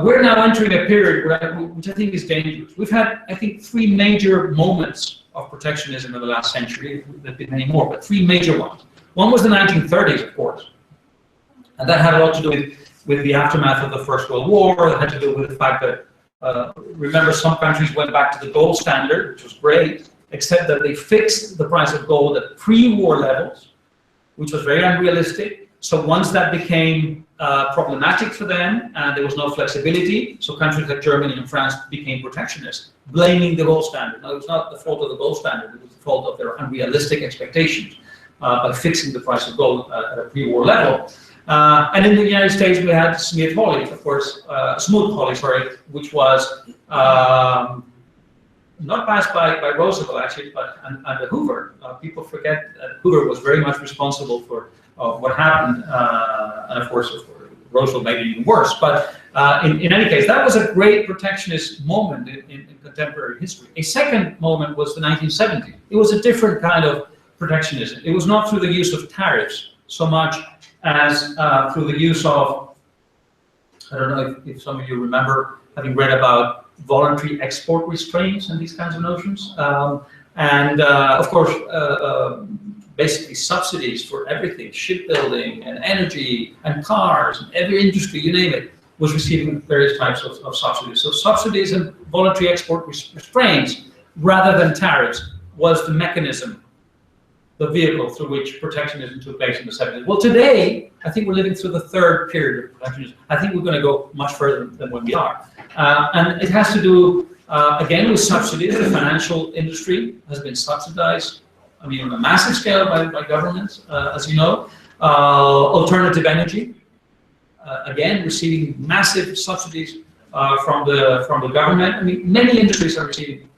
[SPEAKER 4] We're now entering a period which I think is dangerous. We've had, I think, three major moments of protectionism in the last century. There have been many more, but three major ones. One was the 1930s, of course, and that had a lot to do with the aftermath of the First World War. It had to do with the fact that, remember, some countries went back to the gold standard, which was great, except that they fixed the price of gold at pre-war levels, which was very unrealistic. So once that became problematic for them, and there was no flexibility, so countries like Germany and France became protectionist, blaming the gold standard. Now, it was not the fault of the gold standard, it was the fault of their unrealistic expectations by fixing the price of gold at a pre-war level. And in the United States, we had Smoot-Hawley, of course, which was not passed by Roosevelt, actually, but under Hoover. People forget that Hoover was very much responsible for what happened, and of course, Roosevelt made it even worse. But in any case, that was a great protectionist moment in contemporary history. A second moment was the 1970s. It was a different kind of protectionism. It was not through the use of tariffs so much as through the use of, I don't know if some of you remember having read about voluntary export restraints and these kinds of notions. Of course, basically subsidies for everything, shipbuilding and energy and cars and every industry, you name it, was receiving various types of subsidies. So subsidies and voluntary export restraints rather than tariffs was the mechanism, the vehicle through which protectionism took place in the 70s. Well, today, I think we're living through the third period of protectionism. I think we're going to go much further than when we are. And it has to do, again, with subsidies. The financial industry has been subsidized, I mean, on a massive scale by governments, as you know. Alternative energy, again, receiving massive subsidies from the government. I mean, many industries are receiving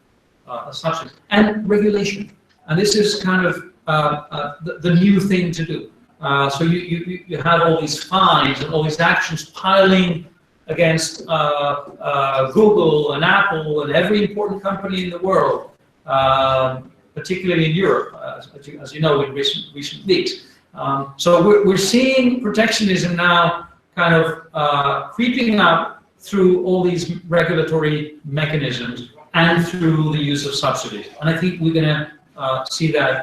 [SPEAKER 4] subsidies. And regulation. And this is kind of the new thing to do. So you have all these fines and all these actions piling against Google and Apple and every important company in the world, particularly in Europe, as you know, in recent weeks. So we're seeing protectionism now kind of creeping up through all these regulatory mechanisms and through the use of subsidies. And I think we're going to see that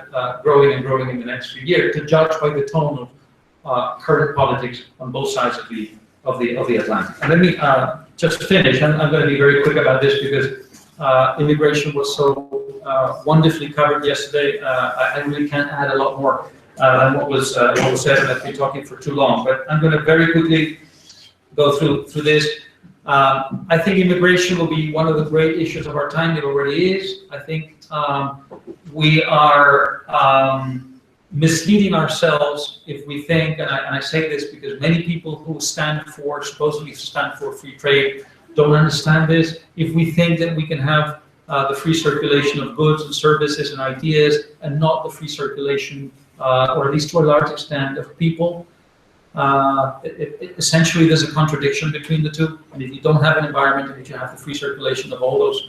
[SPEAKER 4] growing and growing in the next few years, to judge by the tone of current politics on both sides of the Atlantic. And let me just finish. I'm going to be very quick about this because immigration was so wonderfully covered yesterday. I really can't add a lot more than what was said, and I've been talking for too long. But I'm going to very quickly go through this. I think immigration will be one of the great issues of our time. It already is. I think we are misleading ourselves if we think, and I say this because many people who supposedly stand for free trade don't understand this. If we think that we can have the free circulation of goods and services and ideas and not the free circulation, or at least to a large extent, of people, essentially there's a contradiction between the two. And if you don't have an environment in which you have the free circulation of all those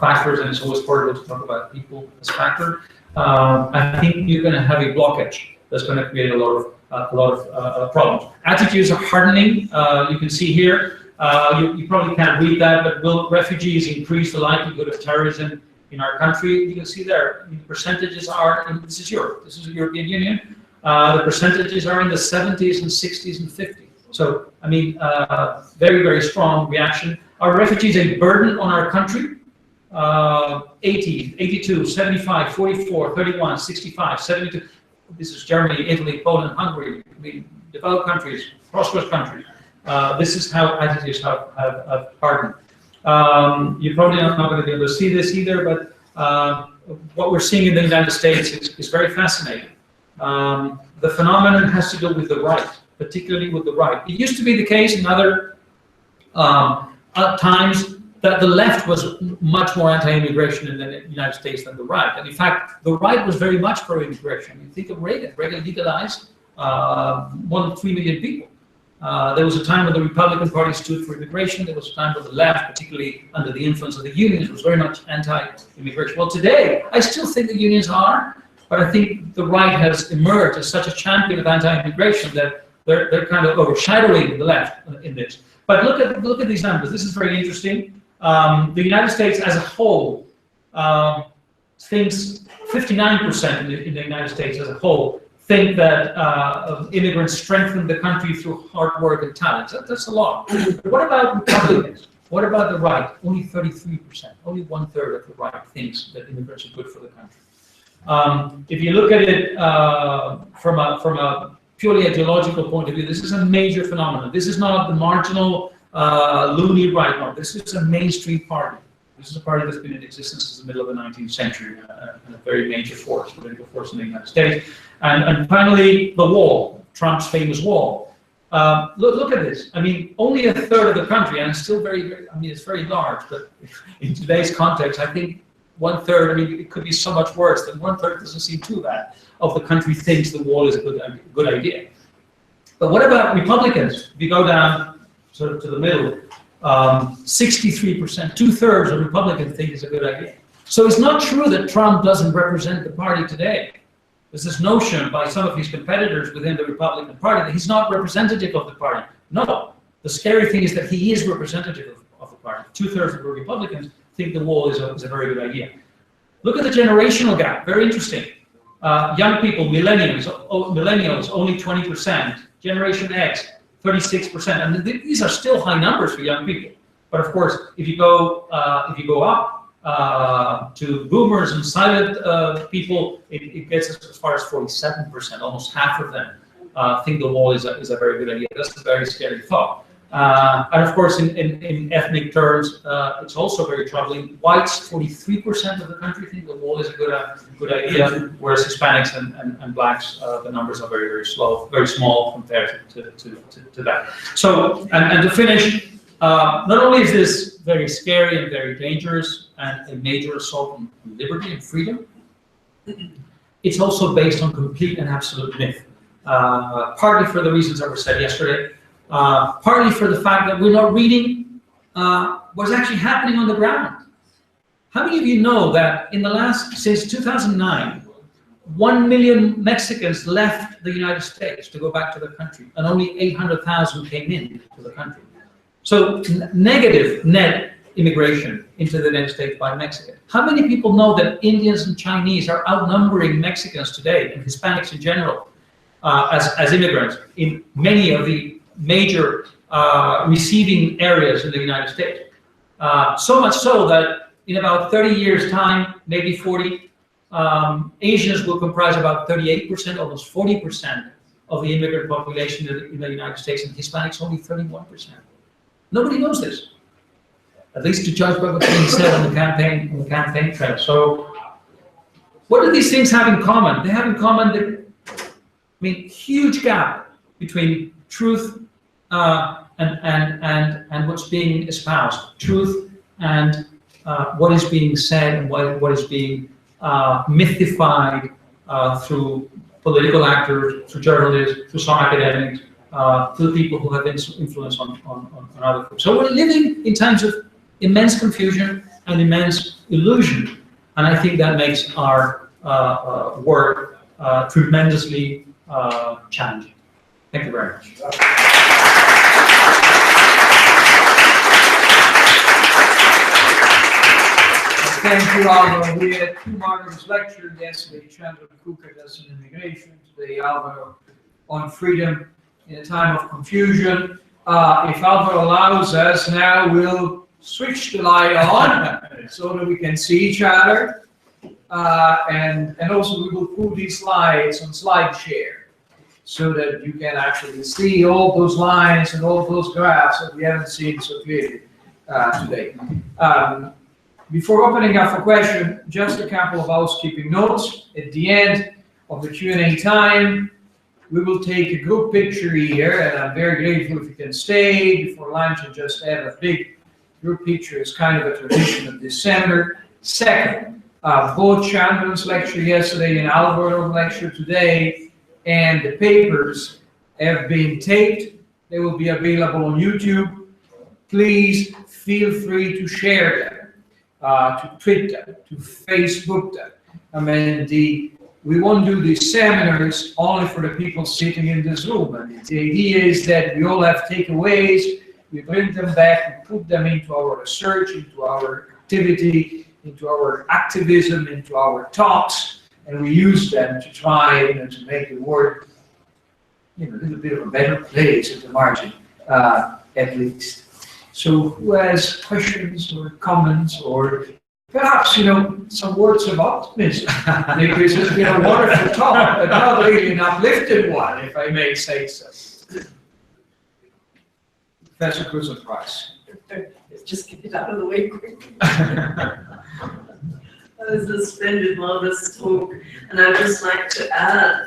[SPEAKER 4] factors, and it's always horrible to talk about people as factor, I think you're going to have a blockage that's going to create a lot of problems. Attitudes are hardening. You can see here. You probably can't read that, but will refugees increase the likelihood of terrorism in our country? You can see there. I mean, the percentages are. This is Europe. This is the European Union. The percentages are in the 70s and 60s and 50s. So, I mean, very, very strong reaction. Are refugees a burden on our country? 80, 82, 75, 44, 31, 65, 72. This is Germany, Italy, Poland, Hungary. I mean, developed countries, prosperous countries. This is how attitudes have hardened. You're probably not going to be able to see this either, but what we're seeing in the United States is very fascinating. The phenomenon has to do with the right, particularly with the right. It used to be the case in other times that the left was much more anti-immigration in the United States than the right. And in fact, the right was very much pro-immigration. You think of Reagan. Reagan legalized 1.3 million people. There was a time when the Republican Party stood for immigration. There was a time when the left, particularly under the influence of the unions, was very much anti-immigration. Well, today, I still think the unions are, but I think the right has emerged as such a champion of anti-immigration that they're kind of overshadowing the left in this. But look at these numbers. This is very interesting. The United States as a whole thinks 59% in the United States as a whole think that immigrants strengthen the country through hard work and talent. That's a lot. But what about Republicans? What about the right? Only 33%. Only 1/3 of the right thinks that immigrants are good for the country. If you look at it from a purely ideological point of view, this is a major phenomenon. This is not the marginal loony right. No, this is a mainstream party. This is a party that's been in existence since the middle of the 19th century, and a very major force, political force in the United States. And finally, the wall, Trump's famous wall. Look at this. I mean, only 1/3 of the country, and it's still very, I mean, it's very large, but in today's context, I think 1/3, I mean, it could be so much worse than 1/3 doesn't seem too bad, of the country thinks the wall is a good idea. But what about Republicans? If you go down sort of to the middle, 63%, 2/3 of Republicans think it's a good idea. So it's not true that Trump doesn't represent the party today. There's this notion by some of his competitors within the Republican Party that he's not representative of the party. No, the scary thing is that he is representative of the party. 2/3 of the Republicans think the wall is a very good idea. Look at the generational gap, very interesting. Young people, millennials, only 20%. Generation X, 36%. And these are still high numbers for young people. But of course, if you go up to boomers and silent people, it gets us as far as 47%, almost half of them think the wall is a very good idea. That's a very scary thought. And of course, in ethnic terms, it's also very troubling. Whites, 43% of the country think the wall is a good idea, whereas Hispanics and blacks, the numbers are very, very small compared to that. So, and to finish, not only is this very scary and very dangerous and a major assault on liberty and freedom, it's also based on complete and absolute myth. Partly for the reasons that were said yesterday, partly for the fact that we're not reading what's actually happening on the ground. How many of you know that since 2009, 1 million Mexicans left the United States to go back to their country, and only 800,000 came in to the country? So negative net immigration into the United States by Mexicans. How many people know that Indians and Chinese are outnumbering Mexicans today, and Hispanics in general, as immigrants in many of the major receiving areas in the United States? So much so that in about 30 years' time, maybe 40, Asians will comprise about 38%, almost 40% of the immigrant population in the United States, and Hispanics only 31%. Nobody knows this, at least to judge by what's being said on the campaign trail. So, what do these things have in common? They have in common huge gap between truth and what's being espoused, truth and what is being said and what is being mythified through political actors, through journalists, through some academics, through people who have influence on other groups. So we're living in times of immense confusion and immense illusion, and I think that makes our work tremendously challenging. Thank you very much.
[SPEAKER 1] Thank you, Alvaro. We had two marvelous lectures yesterday, Chandra Kukadas on immigration, today Alvaro on freedom in a time of confusion. If Alvaro allows us, now we'll switch the light on so that we can see each other. And also we will put these slides on SlideShare so that you can actually see all those lines and all those graphs that we haven't seen so clearly today. Before opening up for questions, just a couple of housekeeping notes. At the end of the Q&A time, we will take a group picture here, and I'm very grateful if you can stay before lunch and just have a big group picture. It's kind of a tradition of December. Second, both Chandra's lecture yesterday and Alvaro's lecture today and the papers have been taped. They will be available on YouTube. Please feel free to share them, to tweet them, to Facebook them. I mean, we won't do these seminars only for the people sitting in this room. And the idea is that we all have takeaways, we bring them back, we put them into our research, into our activity, into our activism, into our talks, and we use them to try to make the world a little bit of a better place at the margin, at least. So who has questions or comments or perhaps, some words of optimism? Because it's been a wonderful talk, but not really an uplifted one, if I may say so. Professor Cruz-Price.
[SPEAKER 5] Just get it out of the way quickly. That was a splendid, marvelous talk. And I'd just like to add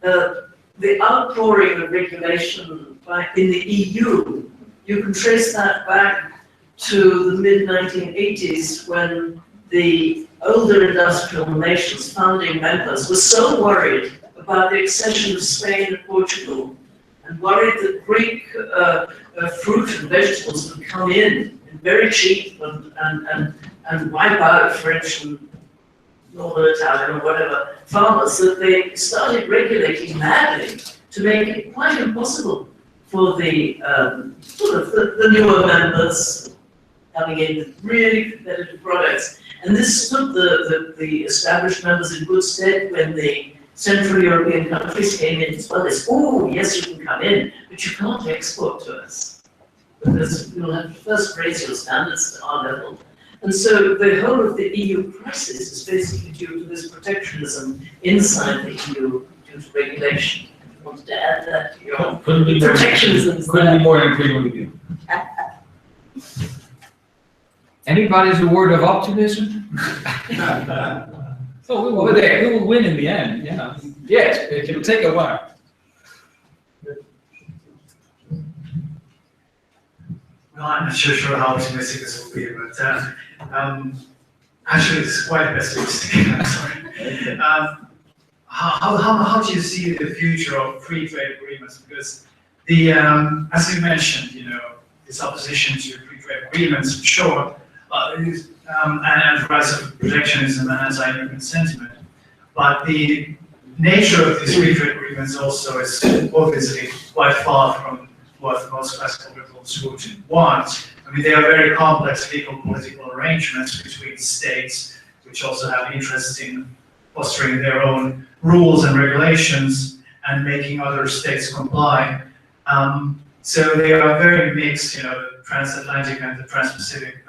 [SPEAKER 5] that the outpouring of regulation in the EU, you can trace that back to the mid-1980s when the older industrial nations, founding members, were so worried about the accession of Spain and Portugal and worried that Greek fruit and vegetables would come in very cheap and wipe out French and Northern Italian or whatever farmers, that they started regulating madly to make it quite impossible for the the newer members coming in with really competitive products. And this stood the established members in good stead when the Central European countries came in as well. They said, oh, yes, you can come in, but you can't export to us, because you'll have to first raise your standards to our level. And so the whole of the EU crisis is basically due to this protectionism inside the EU due to regulation. I wanted to add that to your protectionism.
[SPEAKER 4] Couldn't be more in agreement with you.
[SPEAKER 1] Anybody's a word of optimism?
[SPEAKER 4] So we
[SPEAKER 1] Over there.
[SPEAKER 4] will win in the end, yeah.
[SPEAKER 1] Yes.
[SPEAKER 4] It'll take a while.
[SPEAKER 6] Well, I'm not sure how optimistic this will be, but actually it's quite pessimistic. I'm sorry. How do you see the future of free trade agreements? Because the as you mentioned, this opposition to free trade agreements, sure, and rise of protectionism and anti-immigrant sentiment, but the nature of these free trade agreements also is obviously quite far from what most classical liberals would want. I mean, they are very complex legal political arrangements between states, which also have interest in fostering their own rules and regulations and making other states comply. So they are very mixed, the transatlantic and the trans-Pacific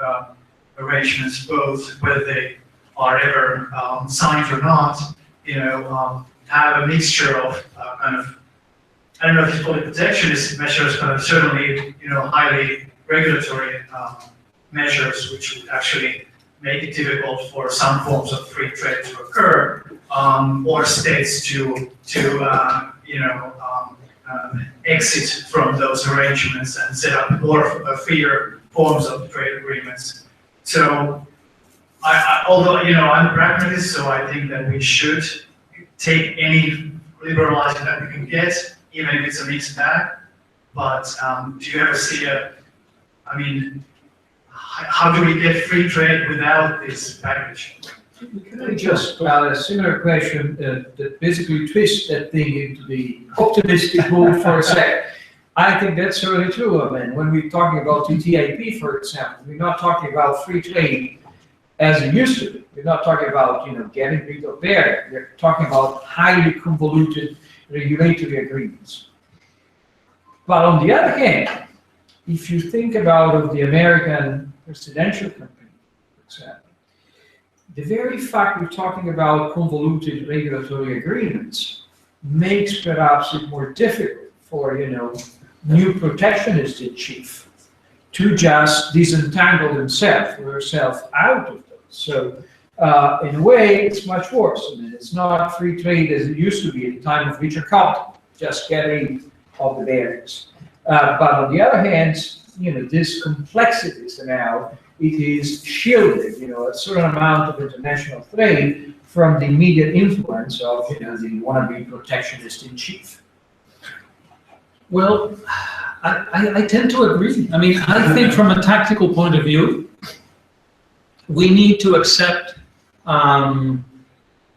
[SPEAKER 6] arrangements, both whether they are ever signed or not, have a mixture of kind of, I don't know if you call it protectionist measures, but certainly, highly regulatory measures, which would actually make it difficult for some forms of free trade to occur, or states to exit from those arrangements and set up more freer forms of trade agreements. So, although I'm a pragmatist, so I think that we should take any liberalizing that we can get, even if it's a mixed bag. But do you ever see how do we get free trade without this package?
[SPEAKER 1] Can I just a similar question that basically twists that thing into the optimistic mood for a sec? I think that's certainly true. I mean, when we're talking about TTIP, for example, we're not talking about free trade as it used to be. We're not talking about getting rid of barriers. We're talking about highly convoluted regulatory agreements. But on the other hand, if you think about the American presidential campaign, for example, the very fact we're talking about convoluted regulatory agreements makes perhaps it more difficult for, new protectionists in chief to just disentangle themselves or herself out of those. So, in a way, it's much worse. I mean, it's not free trade as it used to be at the time of Richard Carlton, just getting of the barriers. But on the other hand, this complexities now, it is shielding, a certain amount of international trade from the immediate influence of, the wannabe protectionist in chief.
[SPEAKER 4] Well, I tend to agree. I mean, I think from a tactical point of view, we need to accept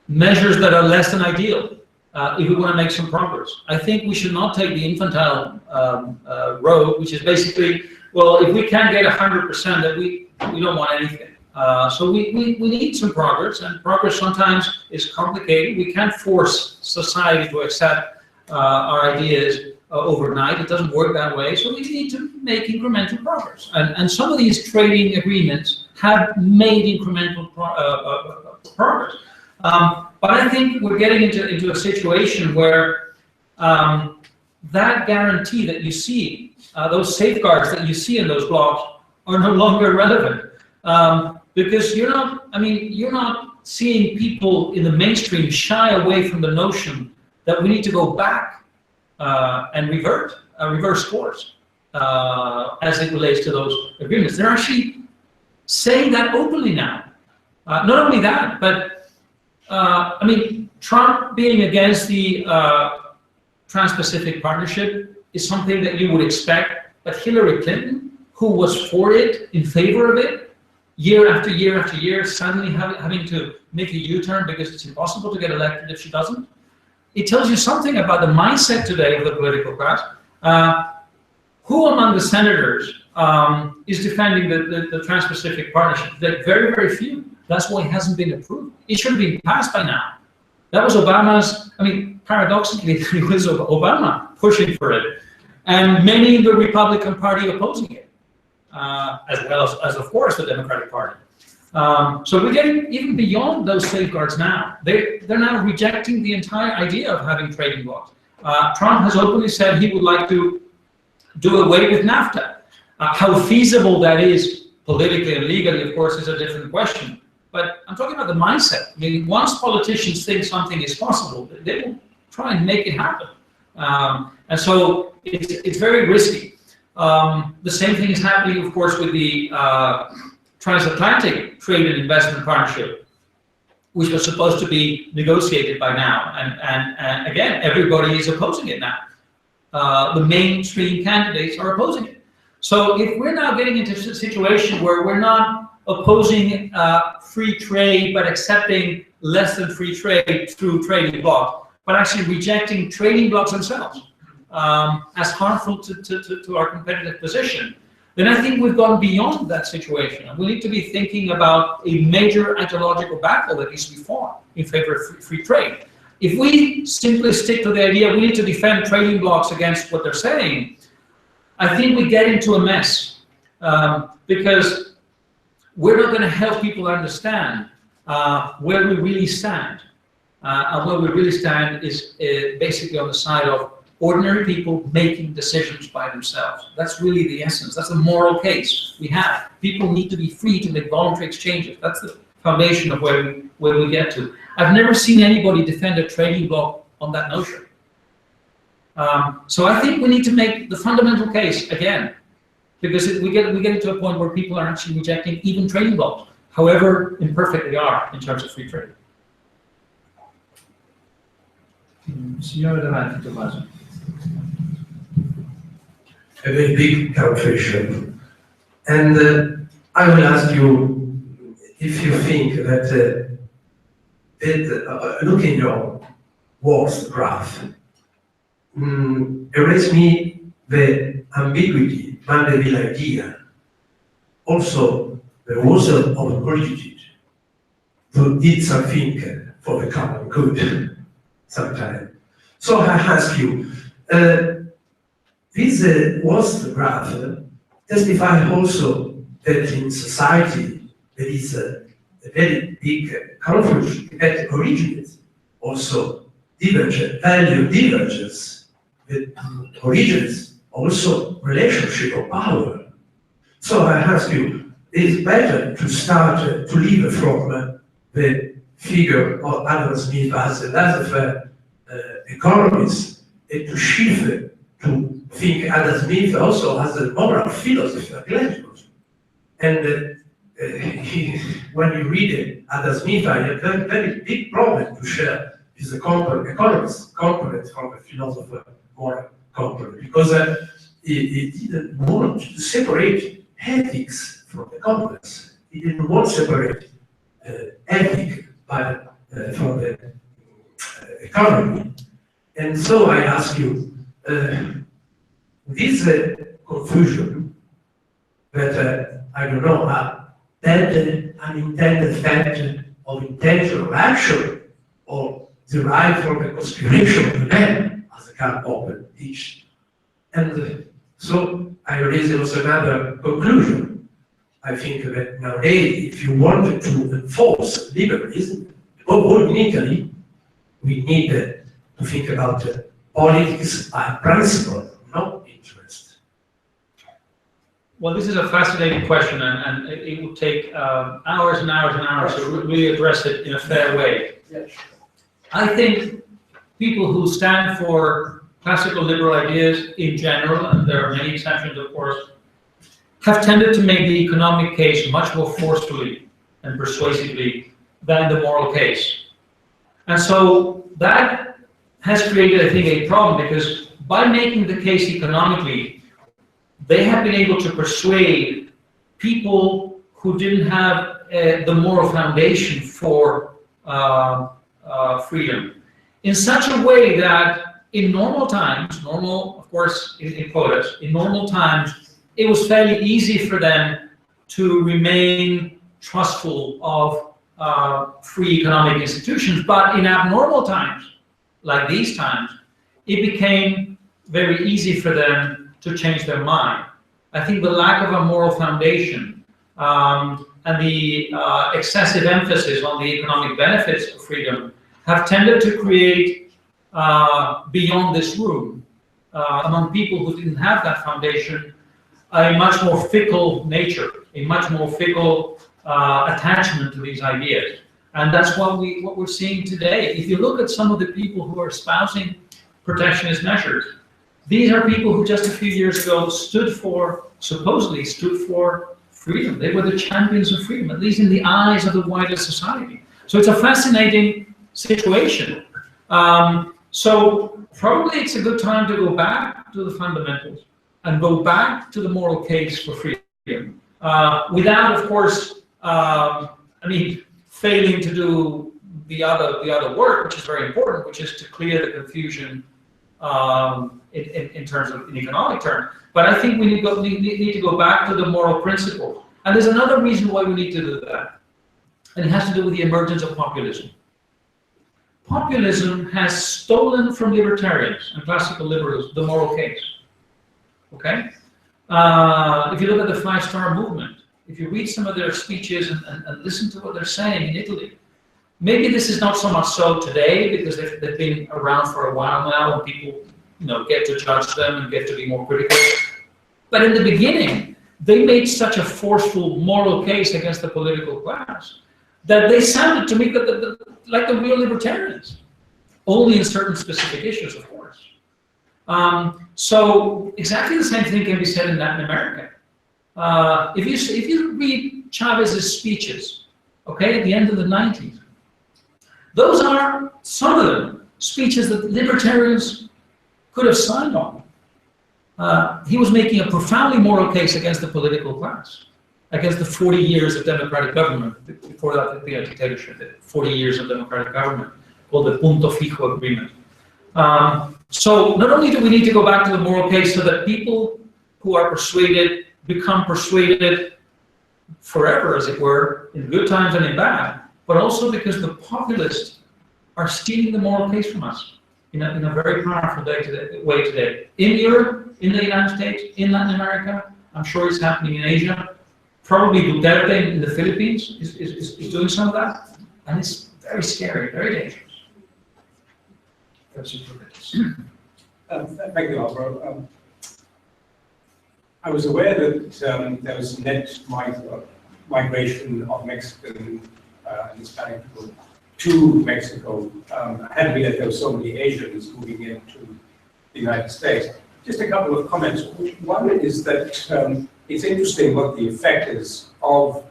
[SPEAKER 4] measures that are less than ideal if we want to make some progress. I think we should not take the infantile road, which is basically, well, if we can't get 100%, that we don't want anything. So we need some progress, and progress sometimes is complicated. We can't force society to accept our ideas overnight. It doesn't work that way. So we need to make incremental progress. And some of these trading agreements have made incremental progress. But I think we're getting into a situation where that guarantee that you see, those safeguards that you see in those blocks are no longer relevant. Because you're not seeing people in the mainstream shy away from the notion that we need to go back and reverse course as it relates to those agreements. They're actually saying that openly now. Not only that, but Trump being against the Trans-Pacific Partnership is something that you would expect, but Hillary Clinton, who was for it, in favor of it, year after year after year, suddenly having to make a U-turn because it's impossible to get elected if she doesn't. It tells you something about the mindset today of the political class. Who among the senators is defending the Trans-Pacific Partnership? Like very, very few. That's why it hasn't been approved. It should have been passed by now. That was Obama's, paradoxically, it was Obama pushing for it. And many in the Republican Party opposing it, as well as of course, the Democratic Party. So we're getting even beyond those safeguards now. They're now rejecting the entire idea of having trading blocks. Trump has openly said he would like to do away with NAFTA. How feasible that is politically and legally, of course, is a different question. But I'm talking about the mindset. I mean, once politicians think something is possible, they will try and make it happen. And so it's very risky. The same thing is happening, of course, with the transatlantic trade and investment partnership, which was supposed to be negotiated by now. And again, everybody is opposing it now. The mainstream candidates are opposing it. So if we're now getting into a situation where we're not opposing free trade, but accepting less than free trade through trading blocks, but actually rejecting trading blocks themselves as harmful to our competitive position, then I think we've gone beyond that situation. And we need to be thinking about a major ideological battle that needs to be fought in favor of free trade. If we simply stick to the idea we need to defend trading blocks against what they're saying, I think we get into a mess because we're not going to help people understand where we really stand. And where we really stand is basically on the side of ordinary people making decisions by themselves. That's really the essence. That's the moral case we have. People need to be free to make voluntary exchanges. That's the foundation of where we get to. I've never seen anybody defend a trading bloc on that notion. So I think we need to make the fundamental case again, because we get into a point where people are actually rejecting even trading blocs, however imperfect they are in terms of free trade.
[SPEAKER 1] Signor Levante, Tommaso.
[SPEAKER 7] A very big calculation. And I will ask you if you think that, looking at your words graph, erase me the ambiguity, Mandeville idea. Also, there was an opportunity to did something for the common good sometime. So I ask you, this was the graph testify also that in society there is a very big conflict that originates also value divergence that originates also relationship of power. So I ask you, it's better to start to live from the figure of Adam Smith as another economist and to shift to think Adam Smith also as a moral philosophy, and when you read Adam Smith, I have a very big problem to share with the economist component from the philosopher moral component, because he didn't want to separate ethics from economics. He didn't want to separate ethics from the economy. And so I ask you, this confusion that I don't know, that unintended effect of intentional action or derived from the conspiration of the man, as I can open each. And so I raise also another conclusion. I think that nowadays, if you wanted to enforce liberalism, above in Italy, we need to think about politics by principle, not interest.
[SPEAKER 4] Well, this is a fascinating question, and it would take hours and hours and hours to really address it in a fair way. I think people who stand for classical liberal ideas in general, and there are many exceptions, of course, have tended to make the economic case much more forcefully and persuasively than the moral case. And so that has created, I think, a problem, because by making the case economically, they have been able to persuade people who didn't have the moral foundation for freedom in such a way that in normal times, of course, in quotas, in normal times, it was fairly easy for them to remain trustful of free economic institutions, but in abnormal times, like these times, it became very easy for them to change their mind. I think the lack of a moral foundation and the excessive emphasis on the economic benefits of freedom have tended to create, beyond this room, among people who didn't have that foundation, a much more fickle nature, a much more fickle attachment to these ideas. And that's what we're seeing today. If you look at some of the people who are espousing protectionist measures, these are people who just a few years ago supposedly stood for freedom. They were the champions of freedom, at least in the eyes of the wider society. So it's a fascinating situation. So probably it's a good time to go back to the fundamentals and go back to the moral case for freedom, without, of course, failing to do the other work, which is very important, which is to clear the confusion in terms of, in economic terms. But I think we need to go back to the moral principle. And there's another reason why we need to do that, and it has to do with the emergence of populism. Populism has stolen from libertarians and classical liberals the moral case. Okay? If you look at the 5-star movement, if you read some of their speeches and listen to what they're saying in Italy, maybe this is not so much so today because they've been around for a while now and people get to judge them and get to be more critical. But in the beginning, they made such a forceful moral case against the political class that they sounded to me like the real libertarians, only in certain specific issues, of course. So exactly the same thing can be said in Latin America. If you read Chavez's speeches, okay, at the end of the 90s, those are, some of them, speeches that libertarians could have signed on. He was making a profoundly moral case against the political class, against the 40 years of democratic government, before that the dictatorship, the 40 years of democratic government, called the Punto Fijo Agreement. So not only do we need to go back to the moral case so that people who are persuaded become persuaded forever, as it were, in good times and in bad, but also because the populists are stealing the moral case from us in a very powerful way today. In Europe, in the United States, in Latin America, I'm sure it's happening in Asia. Probably Duterte in the Philippines is doing some of that, and it's very scary, very dangerous.
[SPEAKER 8] Thank you, Alvaro. I was aware that there was net migration of Mexican and Hispanic people to Mexico. I hadn't realized there were so many Asians moving into the United States. Just a couple of comments. One is that it's interesting what the effect is of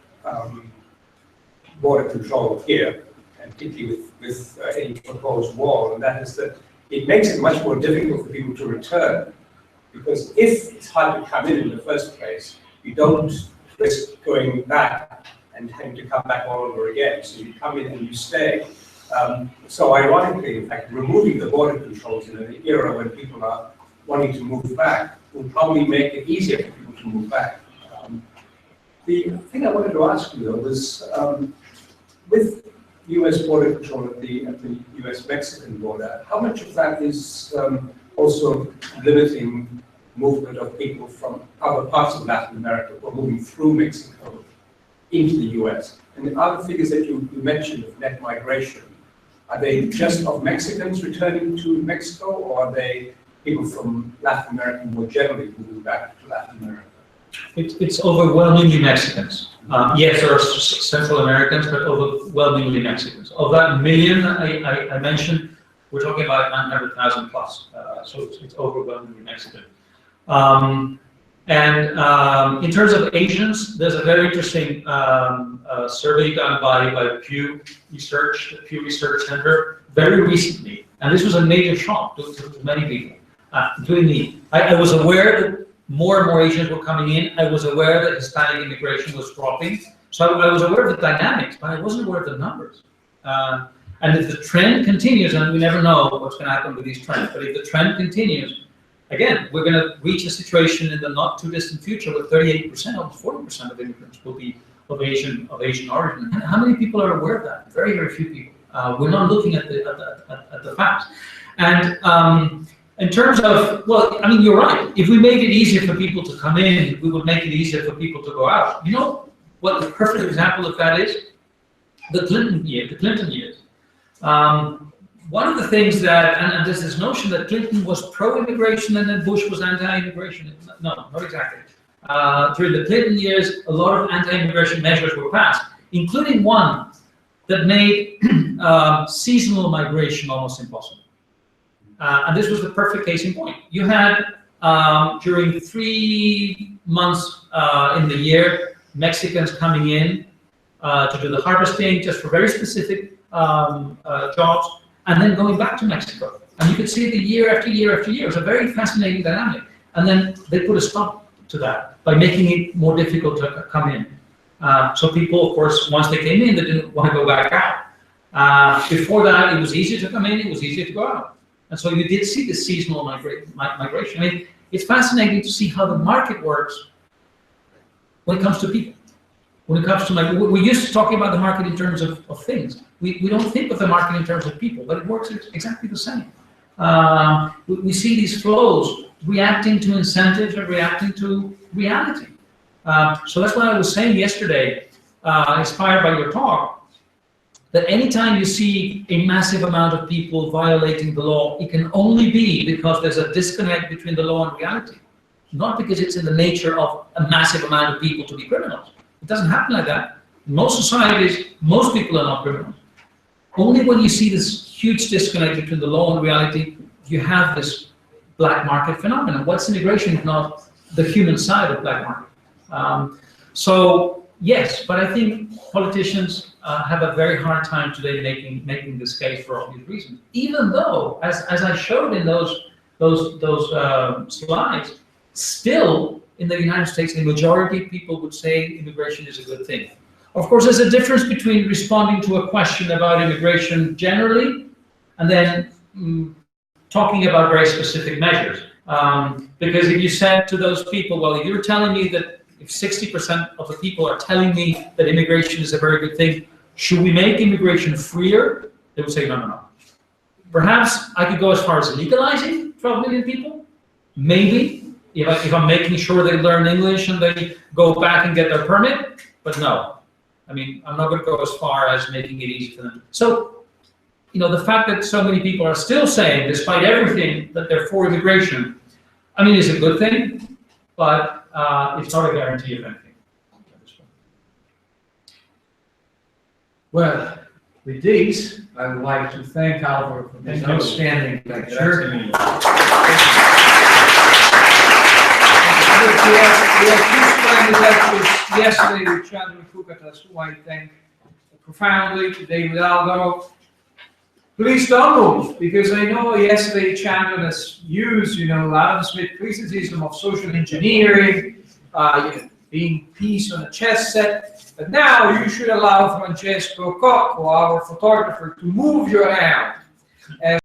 [SPEAKER 8] border control here, and particularly with any proposed wall, and that is that it makes it much more difficult for people to return. Because if it's hard to come in the first place, you don't risk going back and having to come back all over again. So you come in and you stay. So ironically, in fact, removing the border controls in an era when people are wanting to move back will probably make it easier for people to move back. The thing I wanted to ask you, though, was with U.S. border control at the U.S.-Mexican border, how much of that is also limiting movement of people from other parts of Latin America or moving through Mexico into the US? And the other figures that you mentioned of net migration, are they just of Mexicans returning to Mexico, or are they people from Latin America more generally moving back to Latin America?
[SPEAKER 4] It's overwhelmingly Mexicans. Yes, there are Central Americans, but overwhelmingly Mexicans. Of that million I mentioned, we're talking about 900,000 plus, so it's overwhelmingly Mexican. In terms of Asians, there's a very interesting survey done by Pew Research, the Pew Research Center, very recently, and this was a major shock to many people, including me. I was aware that more and more Asians were coming in. I was aware that Hispanic immigration was dropping, so I was aware of the dynamics, but I wasn't aware of the numbers. And if the trend continues, and we never know what's going to happen with these trends, but if the trend continues, again, we're going to reach a situation in the not too distant future where 38%, almost 40% of immigrants will be of Asian origin. How many people are aware of that? Very, very few people. We're not looking at the facts. And in terms of, well, I mean, you're right. If we make it easier for people to come in, we would make it easier for people to go out. You know, what the perfect example of that is? The Clinton years. One of the things that, and there's this notion that Clinton was pro-immigration and then Bush was anti-immigration. No, not exactly. During the Clinton years, a lot of anti-immigration measures were passed, including one that made seasonal migration almost impossible. And this was the perfect case in point. You had, during 3 months in the year, Mexicans coming in to do the harvesting just for very specific jobs, and then going back to Mexico. And you could see the year after year after year. It was a very fascinating dynamic. And then they put a stop to that by making it more difficult to come in. So people, of course, once they came in, they didn't want to go back out. Before that, it was easier to come in, it was easier to go out. And so you did see this seasonal migration. I mean, it's fascinating to see how the market works when it comes to people. When it comes to, we're used to talking about the market in terms of things. We don't think of the market in terms of people, but it works exactly the same. We see these flows reacting to incentives and reacting to reality. So that's what I was saying yesterday, inspired by your talk, that anytime you see a massive amount of people violating the law, it can only be because there's a disconnect between the law and reality, not because it's in the nature of a massive amount of people to be criminals. It doesn't happen like that. In most societies, most people are not criminals. Only when you see this huge disconnect between the law and reality, you have this black market phenomenon. What's immigration if not the human side of black market? So yes, but I think politicians have a very hard time today making this case for obvious reasons. Even though, as I showed in those slides, still in the United States, the majority of people would say immigration is a good thing. Of course, there's a difference between responding to a question about immigration generally and then talking about very specific measures. Because if you said to those people, well, if you're telling me that if 60% of the people are telling me that immigration is a very good thing, should we make immigration freer? They would say, no, no, no. Perhaps I could go as far as legalizing 12 million people. Maybe, if I'm making sure they learn English and they go back and get their permit, but no. I mean, I'm not going to go as far as making it easy for them. So, the fact that so many people are still saying, despite everything, that they're for immigration, I mean, is a good thing, but it's not a guarantee of anything.
[SPEAKER 1] Well, with these, I would like to thank Alvaro for this outstanding lecture. We had two splendid lectures yesterday with Chandra Fukatas, who I thank profoundly, today with Alvaro. Please don't move, because I know yesterday Chandra has used, Adam Smith criticism of social engineering, being peace on a chess set. But now you should allow Francesco Cocco, our photographer, to move you around as